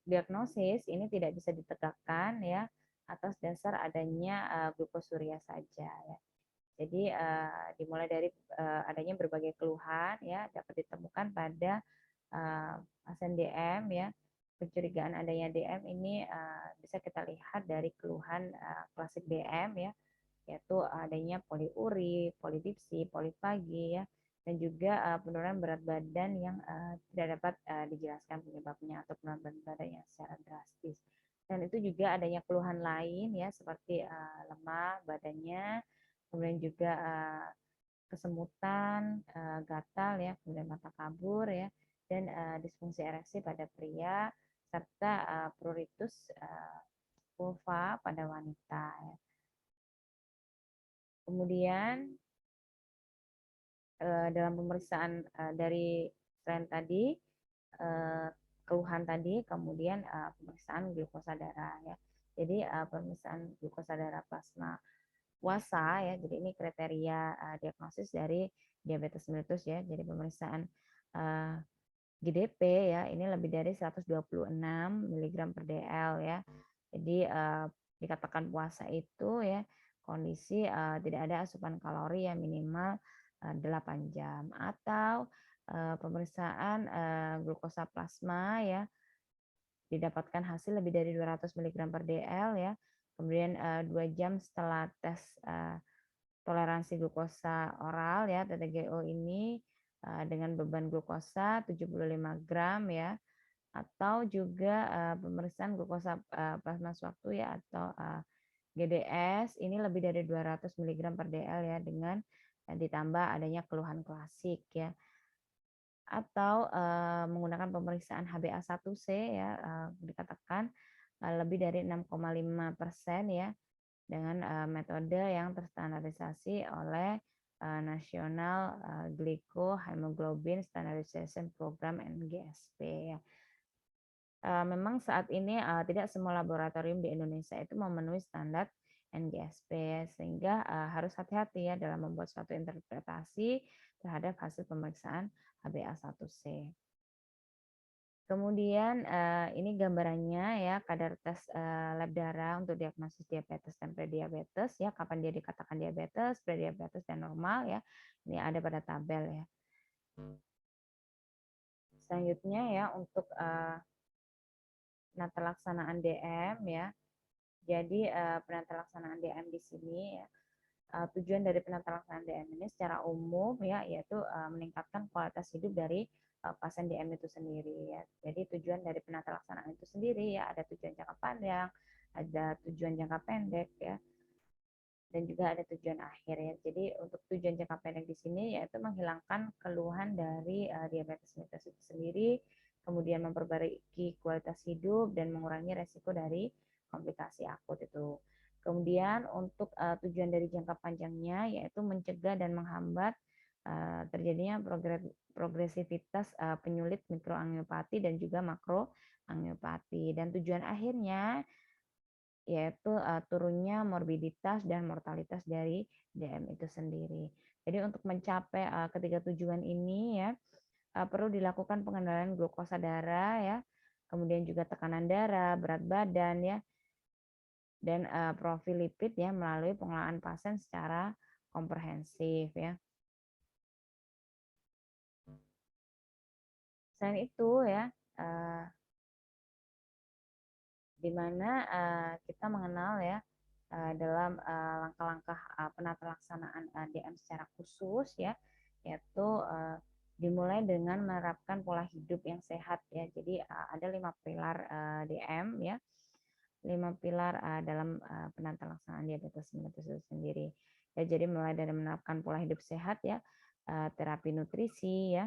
[SPEAKER 1] Diagnosis ini tidak bisa ditegakkan ya atas dasar adanya glukosuria saja ya. Jadi dimulai dari adanya berbagai keluhan ya dapat ditemukan pada pasien DM ya. Pencurigaan adanya DM ini bisa kita lihat dari keluhan klasik DM ya, yaitu adanya poliuri, polidipsi, polifagi ya, dan juga penurunan berat badan yang tidak dapat dijelaskan penyebabnya, atau penurunan berat badan yang secara drastis. Dan itu juga adanya keluhan lain ya, seperti lemah badannya, kemudian juga kesemutan, gatal ya, kemudian mata kabur ya, dan disfungsi ereksi pada pria, serta pruritus vulva pada wanita ya. Kemudian dalam pemeriksaan dari selain tadi keluhan tadi, kemudian pemeriksaan glukosa darah ya. Jadi pemeriksaan glukosa darah plasma puasa ya. Jadi ini kriteria diagnosis dari diabetes mellitus ya. Jadi pemeriksaan GDP ya, ini lebih dari 126 mg per dl ya. Jadi dikatakan puasa itu ya kondisi tidak ada asupan kalori yang minimal 8 jam, atau pemeriksaan glukosa plasma ya didapatkan hasil lebih dari 200 mg per dl ya. Kemudian 2 jam setelah tes toleransi glukosa oral ya, TTGO ini dengan beban glukosa 75 gram ya, atau juga pemeriksaan glukosa plasma sewaktu ya, atau GDS ini lebih dari 200 mg per dl ya, dengan ditambah adanya keluhan klasik ya, atau menggunakan pemeriksaan HbA1c ya, dikatakan lebih dari 6,5% ya, dengan metode yang terstandarisasi oleh National Glycohemoglobin Standardization Program (NGSP). Ya. Memang saat ini tidak semua laboratorium di Indonesia itu memenuhi standar NGSP, sehingga harus hati-hati ya dalam membuat suatu interpretasi terhadap hasil pemeriksaan HbA1c. Kemudian ini gambarannya ya, kadar tes lab darah untuk diagnosis diabetes dan prediabetes ya, kapan dia dikatakan diabetes, prediabetes dan normal ya. Ini ada pada tabel ya. Selanjutnya ya untuk penata laksanaan DM ya. Jadi penata laksanaan DM di sini ya, tujuan dari penata laksanaan DM ini secara umum ya, yaitu meningkatkan kualitas hidup dari pasien DM itu sendiri ya. Jadi tujuan dari penata laksanaan itu sendiri ya, ada tujuan jangka panjang, ada tujuan jangka pendek ya, dan juga ada tujuan akhir ya. Jadi untuk tujuan jangka pendek di sini yaitu menghilangkan keluhan dari diabetes mellitus itu sendiri, kemudian memperbaiki kualitas hidup dan mengurangi resiko dari komplikasi akut itu. Kemudian untuk tujuan dari jangka panjangnya yaitu mencegah dan menghambat terjadinya progresivitas penyulit mikroangiopati dan juga makroangiopati. Dan tujuan akhirnya yaitu turunnya morbiditas dan mortalitas dari DM itu sendiri. Jadi untuk mencapai ketiga tujuan ini ya, perlu dilakukan pengendalian glukosa darah ya, kemudian juga tekanan darah, berat badan ya, dan profil lipid ya melalui pengelolaan pasien secara komprehensif ya. Selain itu ya, di mana kita mengenal ya dalam langkah-langkah penata laksanaan DM secara khusus ya, yaitu dimulai dengan menerapkan pola hidup yang sehat ya. Jadi ada 5 pilar DM ya, 5 pilar dalam penata laksanaan diabetes mellitus itu sendiri. Ya, jadi mulai dari menerapkan pola hidup sehat ya, terapi nutrisi ya,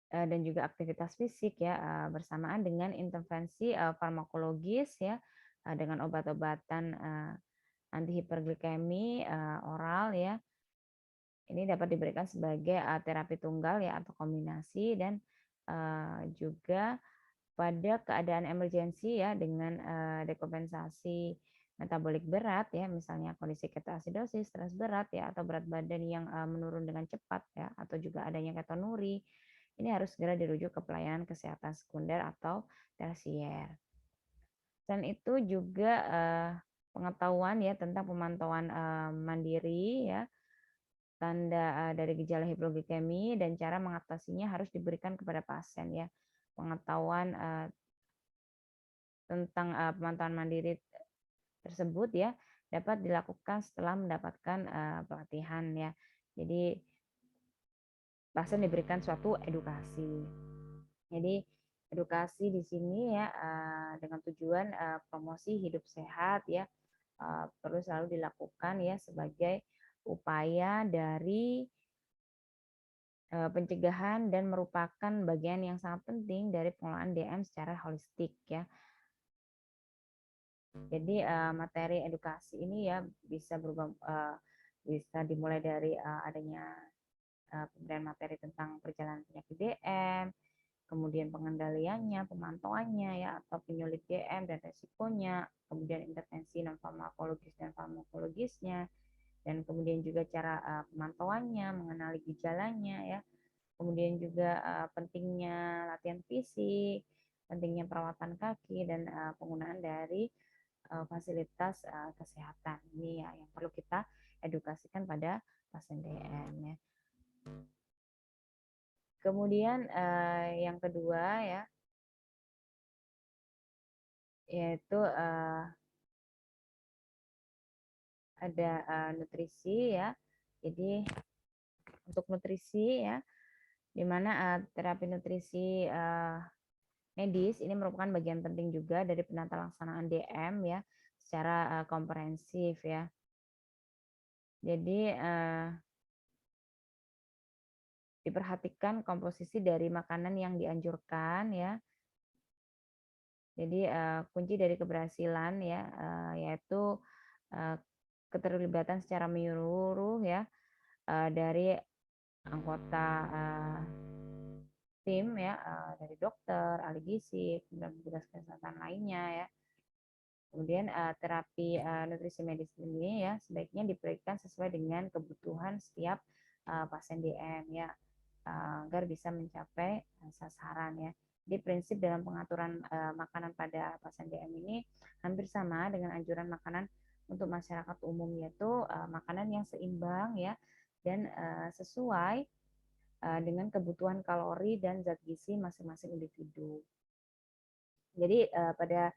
[SPEAKER 1] dan juga aktivitas fisik ya, bersamaan dengan intervensi farmakologis ya, dengan obat-obatan antihiperglikemi oral ya. Ini dapat diberikan sebagai terapi tunggal ya atau kombinasi, dan juga pada keadaan emergensi ya dengan dekompensasi metabolik berat ya, misalnya kondisi ketoasidosis, stres berat ya, atau berat badan yang menurun dengan cepat ya, atau juga adanya ketonuri. Ini harus segera dirujuk ke pelayanan kesehatan sekunder atau tersier. Dan itu juga pengetahuan ya tentang pemantauan mandiri ya, tanda dari gejala hipoglikemi dan cara mengatasinya harus diberikan kepada pasien ya. Pengetahuan tentang pemantauan mandiri tersebut ya dapat dilakukan setelah mendapatkan pelatihan ya. Jadi pasien diberikan suatu edukasi. Jadi edukasi di sini ya dengan tujuan promosi hidup sehat ya, perlu selalu dilakukan ya sebagai upaya dari pencegahan dan merupakan bagian yang sangat penting dari pengelolaan DM secara holistik ya. Jadi materi edukasi ini ya bisa berubah, bisa dimulai dari adanya pemberian materi tentang perjalanan penyakit DM, kemudian pengendaliannya, pemantauannya ya, atau penyulit DM dan resikonya, kemudian intervensi non farmakologis dan farmakologisnya, dan kemudian juga cara pemantauannya, mengenali gejalanya ya, kemudian juga pentingnya latihan fisik, pentingnya perawatan kaki, dan penggunaan dari fasilitas kesehatan. Ini ya yang perlu kita edukasikan pada pasien DM ya. Kemudian yang kedua ya, yaitu ada nutrisi ya. Jadi untuk nutrisi ya, di mana terapi nutrisi medis ini merupakan bagian penting juga dari penata laksanaan DM ya, secara komprehensif ya. Jadi diperhatikan komposisi dari makanan yang dianjurkan ya, Jadi kunci dari keberhasilan ya yaitu keterlibatan secara menyeluruh ya dari anggota tim ya dari dokter, ahli gizi, kemudian petugas kesehatan lainnya ya. Kemudian terapi nutrisi medis ini ya sebaiknya diberikan sesuai dengan kebutuhan setiap pasien DM ya agar bisa mencapai sasaran ya. Jadi prinsip dalam pengaturan makanan pada pasien DM ini hampir sama dengan anjuran makanan untuk masyarakat umum, yaitu makanan yang seimbang ya dan sesuai dengan kebutuhan kalori dan zat gizi masing-masing individu. Jadi pada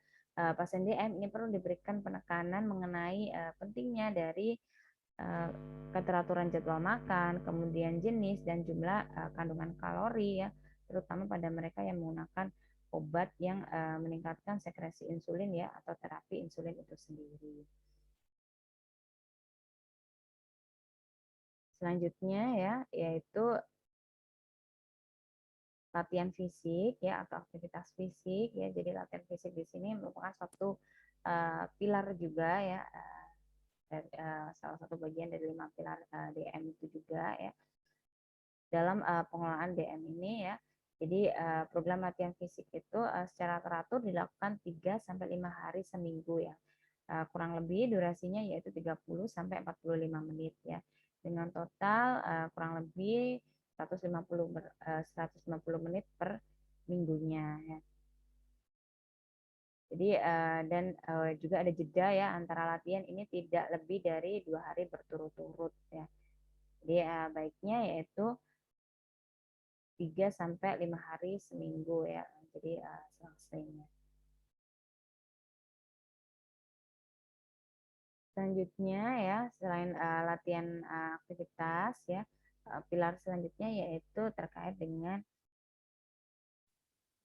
[SPEAKER 1] pasien DM ini perlu diberikan penekanan mengenai pentingnya dari keteraturan jadwal makan, kemudian jenis dan jumlah kandungan kalori ya, terutama pada mereka yang menggunakan obat yang meningkatkan sekresi insulin ya atau terapi insulin itu sendiri. Selanjutnya ya yaitu latihan fisik ya atau aktivitas fisik ya. Jadi latihan fisik di sini merupakan suatu pilar juga ya salah satu bagian dari 5 pilar DM itu juga ya dalam pengelolaan DM ini ya. Jadi program latihan fisik itu secara teratur dilakukan 3 sampai 5 hari seminggu ya. Kurang lebih durasinya yaitu 30 sampai 45 menit ya. Dengan total kurang lebih 150 menit per minggunya ya. Jadi dan juga ada jeda ya antara latihan ini tidak lebih dari 2 hari berturut-turut ya. Jadi baiknya yaitu 3 sampai 5 hari seminggu ya. Jadi selang-selingnya. Selanjutnya ya, selain latihan aktivitas ya, pilar selanjutnya yaitu terkait dengan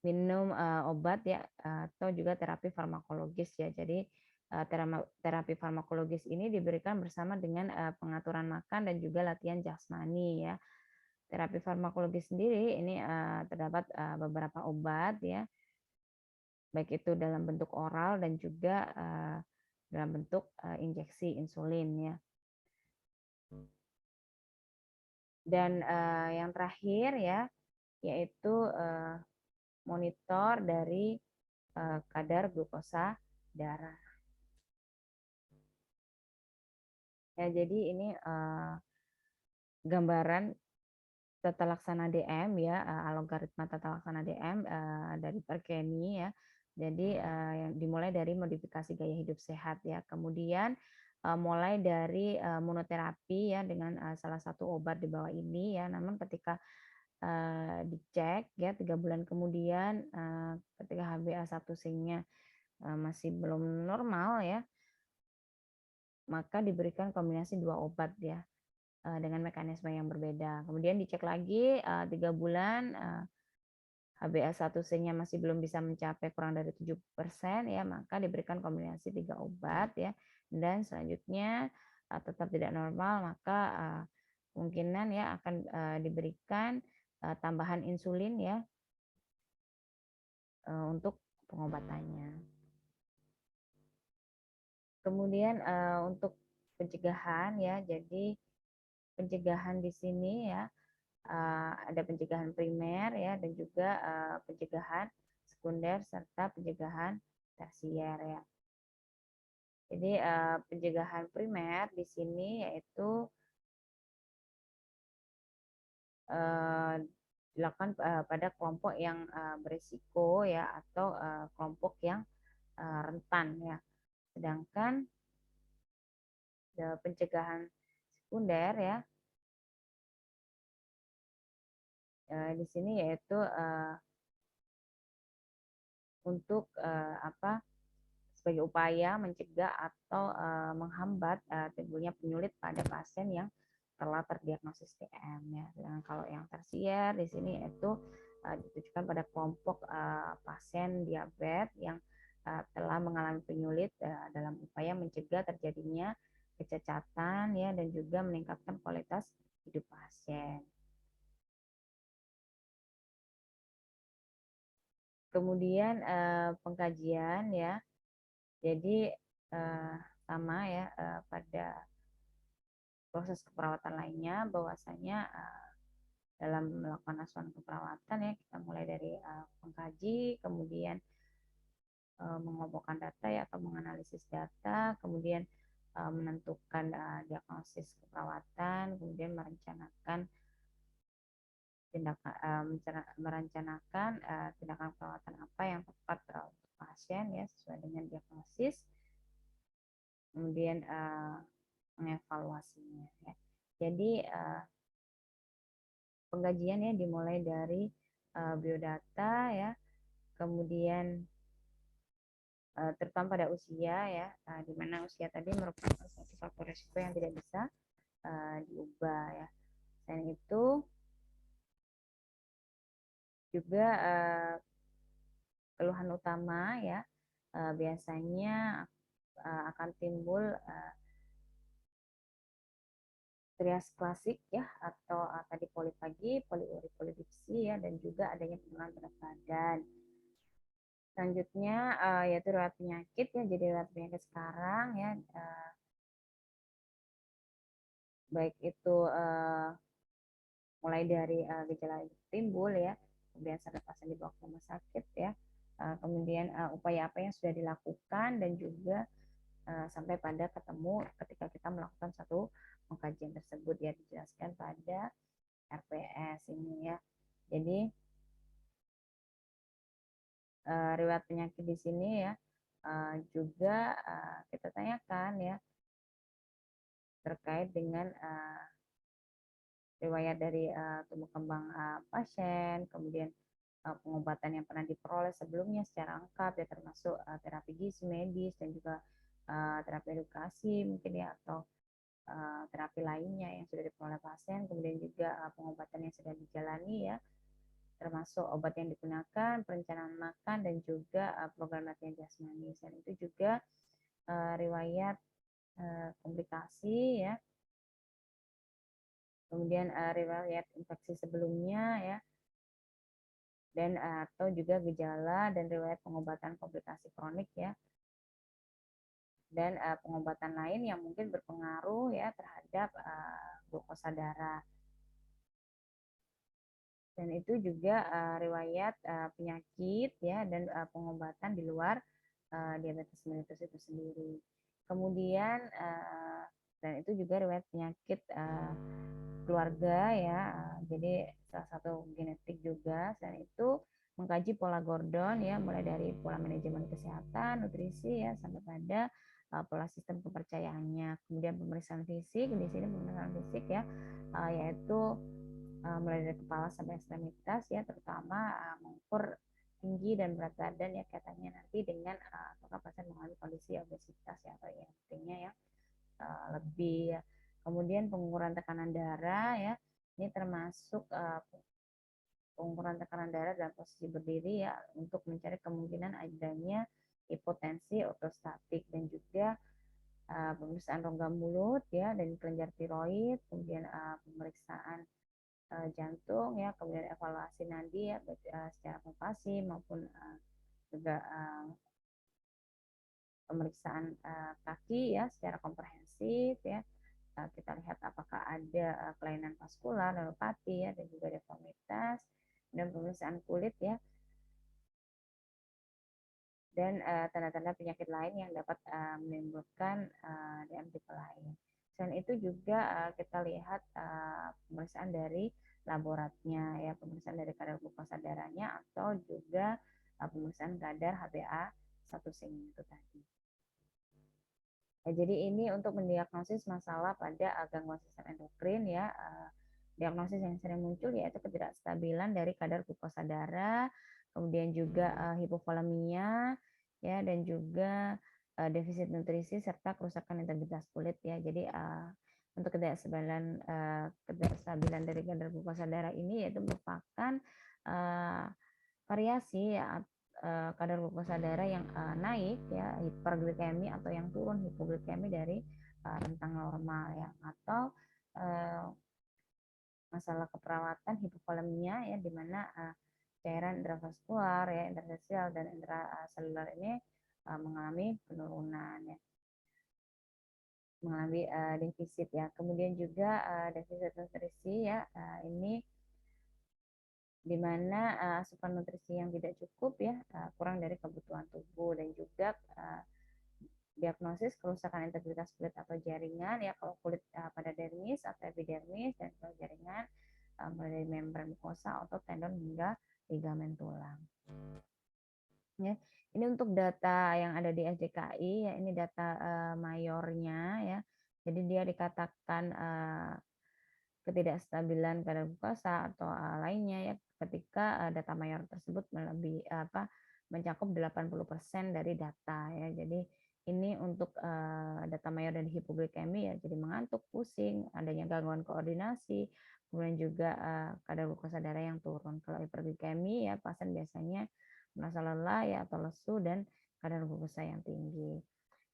[SPEAKER 1] minum obat ya atau juga terapi farmakologis ya. Jadi terapi farmakologis ini diberikan bersama dengan pengaturan makan dan juga latihan jasmani ya. Terapi farmakologis sendiri ini terdapat beberapa obat ya, baik itu dalam bentuk oral dan juga dalam bentuk injeksi insulin ya. Dan yang terakhir ya, yaitu monitor dari kadar glukosa darah. Ya, jadi ini gambaran tata laksana DM ya, algoritma tata laksana DM dari Perkeni ya. Jadi yang dimulai dari modifikasi gaya hidup sehat ya. Kemudian mulai dari monoterapi ya dengan salah satu obat di bawah ini ya. Namun ketika dicek ya 3 bulan kemudian ketika HbA1c-nya masih belum normal ya, maka diberikan kombinasi 2 obat ya dengan mekanisme yang berbeda. Kemudian dicek lagi 3 bulan HbA1c-nya masih belum bisa mencapai kurang dari 7% ya, maka diberikan kombinasi 3 obat ya. Dan selanjutnya tetap tidak normal, maka kemungkinan ya akan diberikan tambahan insulin ya untuk pengobatannya. Kemudian untuk pencegahan ya, jadi pencegahan di sini ya ada pencegahan primer ya dan juga pencegahan sekunder serta pencegahan tersier ya. Jadi pencegahan primer di sini yaitu dilakukan pada kelompok yang berisiko ya atau kelompok yang rentan ya. Sedangkan pencegahan sekunder ya di sini yaitu untuk sebagai upaya mencegah atau menghambat timbulnya penyulit pada pasien yang telah terdiagnosis DM ya. Dan kalau yang tersier di sini itu ditujukan pada kelompok pasien diabetes yang telah mengalami penyulit dalam upaya mencegah terjadinya kecacatan ya dan juga meningkatkan kualitas hidup pasien. Kemudian pengkajian ya. Jadi sama ya pada proses keperawatan lainnya, bahwasanya dalam melakukan asuhan keperawatan ya, kita mulai dari pengkaji, kemudian mengumpulkan data ya, atau menganalisis data, kemudian menentukan diagnosis keperawatan, kemudian merencanakan tindakan perawatan apa yang tepat untuk pasien ya, sesuai dengan diagnosis, kemudian mengevaluasinya ya. Jadi pengkajian ya dimulai dari biodata ya, kemudian terutama pada usia ya, di mana usia tadi merupakan satu faktor risiko yang tidak bisa diubah ya. Selain itu juga keluhan utama ya biasanya akan timbul trias klasik ya, atau tadi polifagi, poliuri, polidipsi ya, dan juga adanya penurunan berat badan. Selanjutnya yaitu riwayat penyakit ya, jadi riwayat penyakit sekarang ya, baik itu mulai dari gejala timbul ya, kemudian sampai pasien dibawa ke rumah sakit ya, kemudian upaya apa yang sudah dilakukan, dan juga sampai pada ketemu ketika kita melakukan satu pengkajian tersebut ya, dijelaskan pada RPS ini ya. Jadi riwayat penyakit di sini ya juga kita tanyakan ya terkait dengan riwayat dari tumbuh kembang pasien, kemudian pengobatan yang pernah diperoleh sebelumnya secara lengkap ya, termasuk terapi gizi medis dan juga terapi edukasi mungkin ya, atau terapi lainnya yang sudah diperoleh pasien, kemudian juga pengobatan yang sudah dijalani ya, termasuk obat yang digunakan, perencanaan makan, dan juga program latihan jasmani. Dan itu juga riwayat komplikasi ya, kemudian riwayat infeksi sebelumnya ya, dan atau juga gejala dan riwayat pengobatan komplikasi kronik ya, dan pengobatan lain yang mungkin berpengaruh ya terhadap glukosa darah. Dan itu juga riwayat penyakit ya, dan pengobatan di luar diabetes mellitus itu sendiri. Kemudian dan itu juga riwayat penyakit keluarga ya, jadi salah satu genetik juga. Dan itu mengkaji pola Gordon ya, mulai dari pola manajemen kesehatan, nutrisi ya, sampai pada pola sistem kepercayaannya. Kemudian pemeriksaan fisik, di sini pemeriksaan fisik ya, yaitu mulai dari kepala sampai ekstremitas ya, terutama mengukur tinggi dan berat badan ya, katanya nanti dengan apakah pasien mengalami kondisi obesitas ya, atau yang pentingnya ya lebih ya. Kemudian pengukuran tekanan darah ya, ini termasuk pengukuran tekanan darah dalam posisi berdiri ya, untuk mencari kemungkinan adanya hipotensi ortostatik, dan juga pemeriksaan rongga mulut ya, dan kelenjar tiroid, kemudian pemeriksaan jantung ya, kemudian evaluasi nadi ya, secara kompulsif maupun juga pemeriksaan kaki ya secara komprehensif ya. Kita lihat apakah ada kelainan vaskular, neuropati ya, dan juga deformitas, dan pemeriksaan kulit ya, dan tanda-tanda penyakit lain yang dapat menimbulkan DM tipe lain. Selain itu juga kita lihat pemeriksaan dari laboratnya ya, pemeriksaan dari kadar glukosa darahnya, atau juga pemeriksaan kadar HbA1c itu tadi. Ya, jadi ini untuk mendiagnosis masalah pada gangguan sistem endokrin ya. Diagnosis yang sering muncul yaitu ketidakstabilan dari kadar glukosa darah, kemudian juga hipovolemia ya, dan juga defisit nutrisi serta kerusakan integritas kulit ya. Jadi untuk ketidakstabilan dari kadar glukosa darah ini yaitu merupakan variasi ya, kadar glukosa darah yang naik ya, hiperglikemi, atau yang turun hipoglikemi dari rentang normal ya, atau masalah keperawatan hipovolemia ya, di mana cairan intravaskular ya, interstisial dan intraselular ini mengalami penurunan ya, mengalami defisit ya. Kemudian juga defisit nutrisi ya, ini di mana asupan nutrisi yang tidak cukup ya, kurang dari kebutuhan tubuh, dan juga diagnosis kerusakan integritas kulit atau jaringan ya, kalau kulit pada dermis atau epidermis, dan kalau jaringan mulai dari membran mukosa, otot, tendon hingga ligamen tulang. Ya, ini untuk data yang ada di SDKI ya, ini data mayornya ya. Jadi dia dikatakan ketidakstabilan kadar glukosa atau lainnya ya, ketika data mayor tersebut mencakup 80% dari data ya. Jadi ini untuk data mayor dari hipoglikemi ya, jadi mengantuk, pusing, adanya gangguan koordinasi, kemudian juga kadar glukosa darah yang turun. Kalau hiperglikemi ya, pasien biasanya merasa lelah ya atau lesu dan kadar glukosa yang tinggi.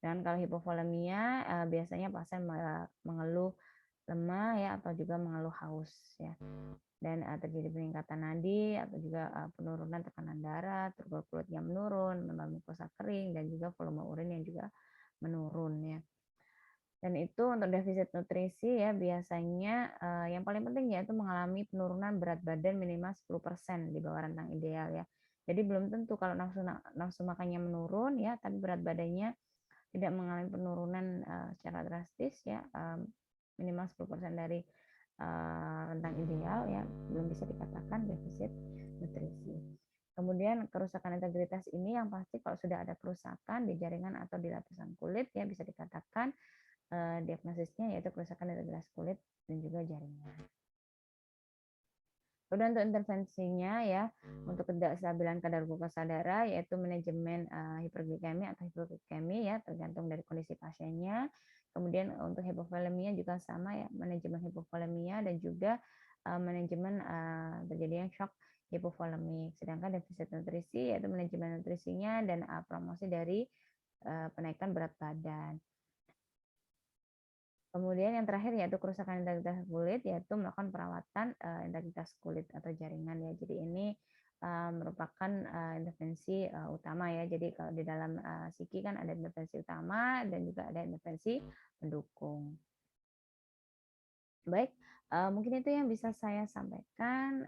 [SPEAKER 1] Dan kalau hipovolemia biasanya pasien mengeluh lemah ya, atau juga mengeluh haus ya, dan terjadi peningkatan nadi atau juga penurunan tekanan darah, turgor kulit yang menurun, membran mukosa kering, dan juga volume urin yang juga menurun ya. Dan itu untuk defisit nutrisi ya, biasanya yang paling penting yaitu mengalami penurunan berat badan minimal 10% di bawah rentang ideal ya. Jadi belum tentu kalau nafsu makannya menurun ya, tapi berat badannya tidak mengalami penurunan secara drastis ya, minimal 10% dari rentang ideal ya, belum bisa dikatakan defisit nutrisi. Kemudian kerusakan integritas ini yang pasti kalau sudah ada kerusakan di jaringan atau di lapisan kulit ya, bisa dikatakan diagnosisnya yaitu kerusakan integritas kulit dan juga jaringan. Kemudian untuk intervensinya ya, untuk ketidakstabilan kadar glukosa darah yaitu manajemen hiperglikemi atau hipoglikemi ya, tergantung dari kondisi pasiennya. Kemudian untuk hipovolemia juga sama ya, manajemen hipovolemia dan juga manajemen terjadinya shock hipovolemik. Sedangkan defisit nutrisi yaitu manajemen nutrisinya dan promosi dari penaikan berat badan. Kemudian yang terakhir yaitu kerusakan integritas kulit, yaitu melakukan perawatan integritas kulit atau jaringan ya. Jadi ini merupakan intervensi utama ya. Jadi kalau di dalam psiki kan ada intervensi utama dan juga ada intervensi pendukung. Baik, mungkin itu yang bisa saya sampaikan.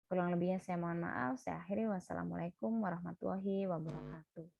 [SPEAKER 1] Kurang lebihnya saya mohon maaf. Saya akhiri. Wassalamualaikum warahmatullahi wabarakatuh.